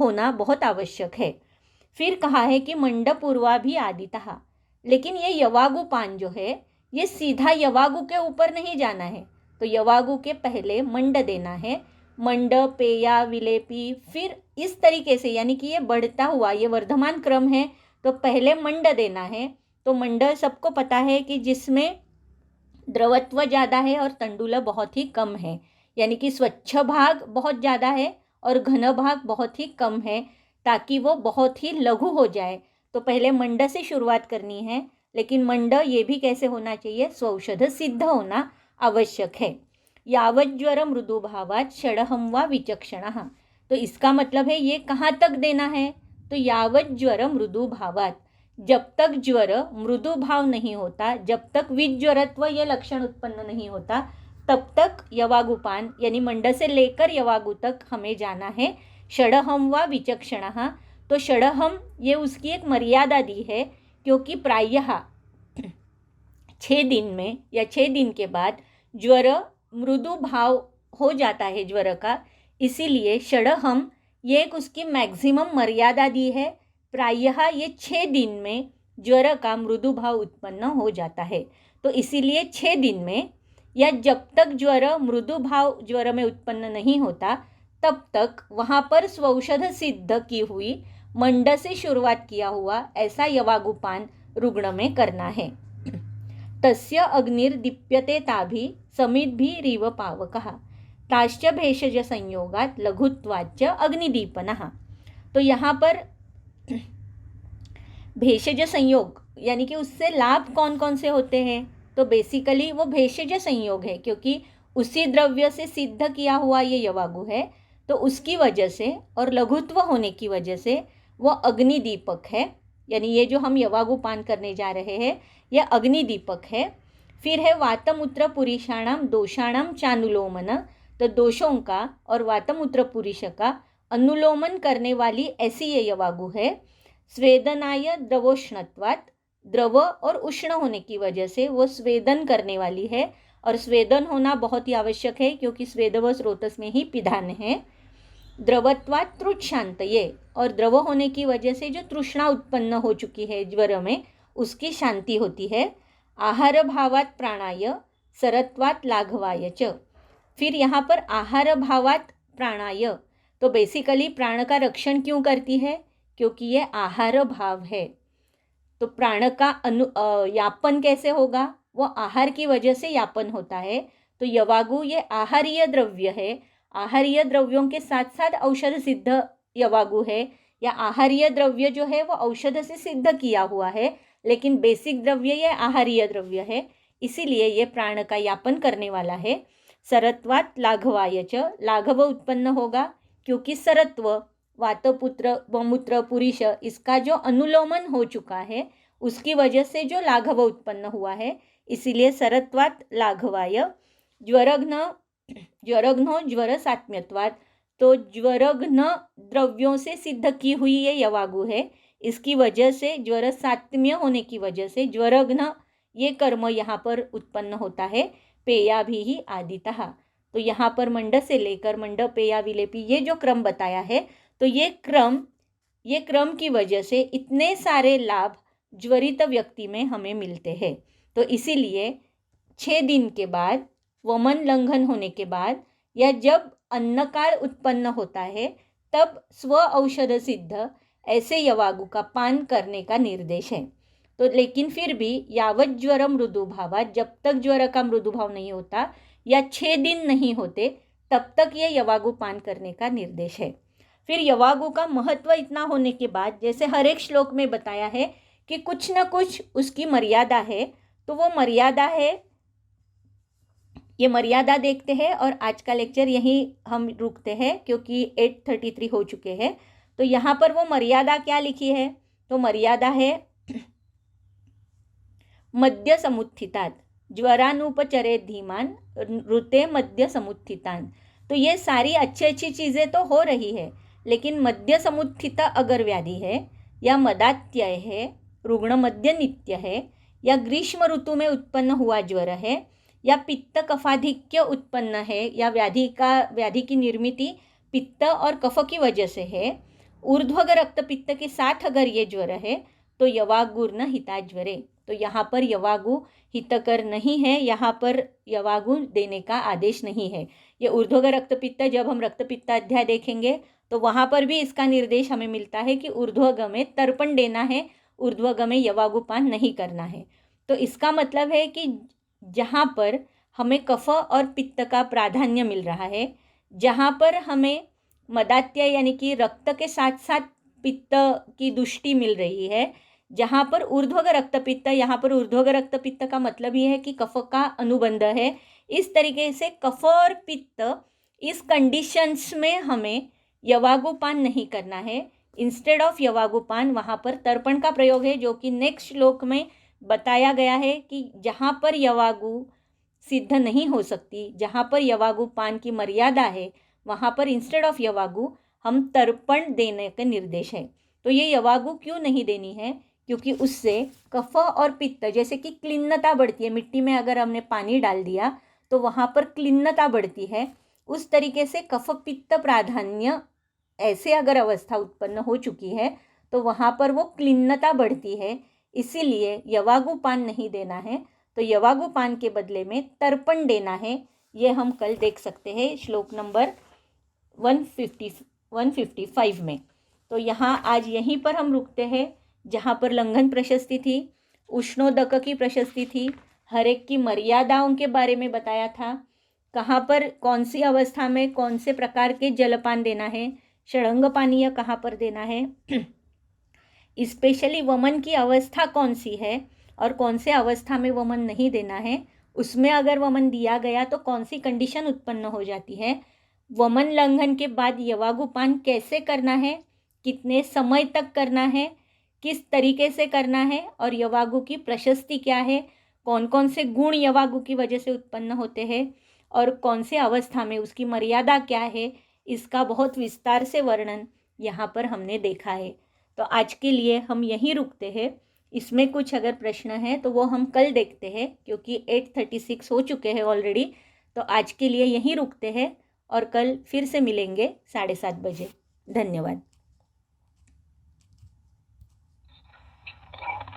होना बहुत आवश्यक है। फिर कहा है कि मंडपूर्वा भी आदितः, लेकिन ये यवागु पान जो है ये सीधा यवागु के ऊपर नहीं जाना है, तो यवागु के पहले मंड देना है, मंड पेया विलेपी, फिर इस तरीके से, यानी कि ये बढ़ता हुआ ये वर्धमान क्रम है, तो पहले मंड देना है। तो मंड सबको पता है कि जिसमें द्रवत्व ज़्यादा है और तंडुल बहुत ही कम है, यानी कि स्वच्छ भाग बहुत ज़्यादा है और घन भाग बहुत ही कम है, ताकि वो बहुत ही लघु हो जाए। तो पहले मंड से शुरुआत करनी है, लेकिन मंड ये भी कैसे होना चाहिए, स्वौषध सिद्ध होना आवश्यक है। यावज्ज्वर मृदुभावात् षडहं वा विचक्षणः, तो इसका मतलब है ये कहाँ तक देना है, तो यावज्ज्वर मृदुभावात्, जब तक ज्वर मृदु भाव नहीं होता, जब तक विज्वरत्व ये लक्षण उत्पन्न नहीं होता, तब तक यवागुपान यानी मंड से लेकर यवागु तक हमें जाना है। षडहम वा विचक्षणः, तो षडहम ये उसकी एक मर्यादा दी है, क्योंकि प्रायः 6 दिन में या 6 दिन के बाद ज्वर मृदु भाव हो जाता है ज्वर का, इसीलिए षडहम ये एक उसकी मैक्सिमम मर्यादा दी है। प्रायः ये 6 दिन में ज्वर का मृदु भाव उत्पन्न हो जाता है। तो इसीलिए 6 दिन में या जब तक ज्वर मृदु भाव ज्वर में उत्पन्न नहीं होता तब तक वहाँ पर स्वौषध सिद्ध की हुई मंड से शुरुआत किया हुआ ऐसा यवागुपान रुग्ण में करना है। तस्य अग्निर्दीप्यते ताभि समिद्भिरिव पावकः ताश्च भेषज संयोगात लघुत्वाच्च अग्निदीपनः। तो यहाँ पर भेषज संयोग यानी कि उससे लाभ कौन कौन से होते हैं, तो बेसिकली वो भेषज संयोग है, क्योंकि उसी द्रव्य से सिद्ध किया हुआ ये यवागु है, तो उसकी वजह से और लघुत्व होने की वजह से वो अग्निदीपक है। यानी ये जो हम यवागु पान करने जा रहे हैं यह अग्निदीपक है। फिर है वातमूत्र पुरुषाणाम दोषाणाम चानुलोमन, तो दोषों का और वातमूत्र पुरुष का अनुलोमन करने वाली ऐसी ये यवागु है। स्वेदनाय द्रवोष्णत्वात्, द्रव और उष्ण होने की वजह से वो स्वेदन करने वाली है, और स्वेदन होना बहुत ही आवश्यक है क्योंकि स्वेदव स्रोतस में ही पिधान है। द्रवत्वात् तृच्छान्तये, और द्रव होने की वजह से जो तृष्णा उत्पन्न हो चुकी है ज्वर में उसकी शांति होती है। आहार भावात् प्राणाय सरत्वात् लाघवाय च। फिर यहाँ पर आहार भावात् प्राणाय, तो बेसिकली प्राण का रक्षण क्यों करती है, क्योंकि ये आहार भाव है। तो प्राण का यापन कैसे होगा, वो आहार की वजह से यापन होता है। तो यवागु ये आहारीय द्रव्य है, आहारीय द्रव्यों के साथ साथ औषध सिद्ध यवागु है, या आहारीय द्रव्य जो है वो औषध से सिद्ध किया हुआ है, लेकिन बेसिक द्रव्य ये आहारीय द्रव्य है, इसीलिए ये प्राण का यापन करने वाला है। सरत्वात् लाघवाय च, लाघव उत्पन्न होगा क्योंकि सरत्व वातपुत्र वमूत्र पुरुष इसका जो अनुलोमन हो चुका है उसकी वजह से जो लाघव उत्पन्न हुआ है, इसीलिए सरत्वात् लाघवाय। ज्वरघ्नो ज्वर सात्म्यत्वात्, तो ज्वरघ्न द्रव्यों से सिद्ध की हुई ये यवागु है, इसकी वजह से ज्वर सात्म्य होने की वजह से ज्वरघ्न ये कर्म यहाँ पर उत्पन्न होता है। पेया भी ही आदितः, तो यहाँ पर मंड से लेकर मंड पेया विलेपी ये जो क्रम बताया है, तो ये क्रम की वजह से इतने सारे लाभ ज्वरित व्यक्ति में हमें मिलते हैं। तो इसीलिए 6 दिन के बाद वमन लंघन होने के बाद या जब अन्नकाल उत्पन्न होता है तब स्व औषध सिद्ध ऐसे यवागु का पान करने का निर्देश है। तो लेकिन फिर भी यावत ज्वर मृदु भावा, जब तक ज्वर का मृदु भाव नहीं होता या 6 दिन नहीं होते तब तक ये यवागु पान करने का निर्देश है। फिर यवागु का महत्व इतना होने के बाद जैसे हर एक श्लोक में बताया है कि कुछ न कुछ उसकी मर्यादा है, तो वो मर्यादा है, ये मर्यादा देखते हैं। और आज का लेक्चर यहीं हम रुकते हैं क्योंकि 8:33 हो चुके हैं। तो यहाँ पर वो मर्यादा क्या लिखी है, तो मर्यादा है मध्य समुत्थितात् ज्वरानुपचरे धीमान ऋते मध्य समुत्थितान। तो ये सारी अच्छी चीज़ें तो हो रही है, लेकिन मध्य समुत्थित अगर व्याधि है या मदात्यय है, रुग्ण मध्य नित्य है, या ग्रीष्म ऋतु में उत्पन्न हुआ ज्वर है, या पित्त कफाधिक्य उत्पन्न है, या व्याधि की निर्मिति पित्त और कफ की वजह से है, ऊर्ध्वग रक्त पित्त के साथ अगर ये ज्वर है तो यवागुर्न हिता ज्वरे। तो यहाँ पर यवागु हितकर नहीं है, यहाँ पर यवागु देने का आदेश नहीं है। ये ऊर्ध्वग रक्तपित्त, जब हम रक्तपित्त अध्याय देखेंगे तो वहाँ पर भी इसका निर्देश हमें मिलता है कि ऊर्ध्वग में तर्पण देना है, ऊर्ध्वग में यवागुपान नहीं करना है। तो इसका मतलब है कि जहाँ पर हमें कफ और पित्त का प्राधान्य मिल रहा है, जहाँ पर हमें मदात्य यानी कि रक्त के साथ साथ पित्त की दुष्टि मिल रही है, जहाँ पर ऊर्ध्वग रक्तपित्त, यहाँ पर ऊर्ध्वग रक्तपित्त का मतलब ये है कि कफ का अनुबंध है। इस तरीके से कफ और पित्त इस कंडीशंस में हमें यवागुपान नहीं करना है। इंस्टेड ऑफ यवागुपान वहाँ पर तर्पण का प्रयोग है, जो कि नेक्स्ट श्लोक में बताया गया है कि जहाँ पर यवागु सिद्ध नहीं हो सकती, जहाँ पर यवागुपान की मर्यादा है, वहाँ पर इंस्टेड ऑफ यवागु हम तर्पण देने का निर्देश है। तो ये यवागु क्यों नहीं देनी है, क्योंकि उससे कफ और पित्त जैसे कि क्लिन्नता बढ़ती है। मिट्टी में अगर हमने पानी डाल दिया तो वहाँ पर क्लिन्नता बढ़ती है, उस तरीके से कफ पित्त प्राधान्य ऐसे अगर अवस्था उत्पन्न हो चुकी है तो वहाँ पर वो क्लिन्नता बढ़ती है, इसीलिए यवागुपान नहीं देना है। तो यवागुपान के बदले में तर्पण देना है, ये हम कल देख सकते हैं श्लोक नंबर 155 में। तो यहाँ आज यहीं पर हम रुकते हैं, जहाँ पर लंघन प्रशस्ति थी, उष्णोदक की प्रशस्ति थी, हर एक की मर्यादाओं के बारे में बताया था, कहाँ पर कौन सी अवस्था में कौन से प्रकार के जलपान देना है, षडंग पानीय कहाँ पर देना है, स्पेशली वमन की अवस्था कौन सी है और कौन से अवस्था में वमन नहीं देना है, उसमें अगर वमन दिया गया तो कौन सी कंडीशन उत्पन्न हो जाती है, वमन लंघन के बाद यवागुपान कैसे करना है, कितने समय तक करना है, किस तरीके से करना है और यवागु की प्रशस्ति क्या है, कौन कौन से गुण यवागु की वजह से उत्पन्न होते हैं और कौन से अवस्था में उसकी मर्यादा क्या है, इसका बहुत विस्तार से वर्णन यहाँ पर हमने देखा है। तो आज के लिए हम यहीं रुकते हैं। इसमें कुछ अगर प्रश्न है तो वो हम कल देखते हैं, क्योंकि 8:36 हो चुके हैं ऑलरेडी। तो आज के लिए यहीं रुकते हैं और कल फिर से मिलेंगे 7:30 बजे। धन्यवाद।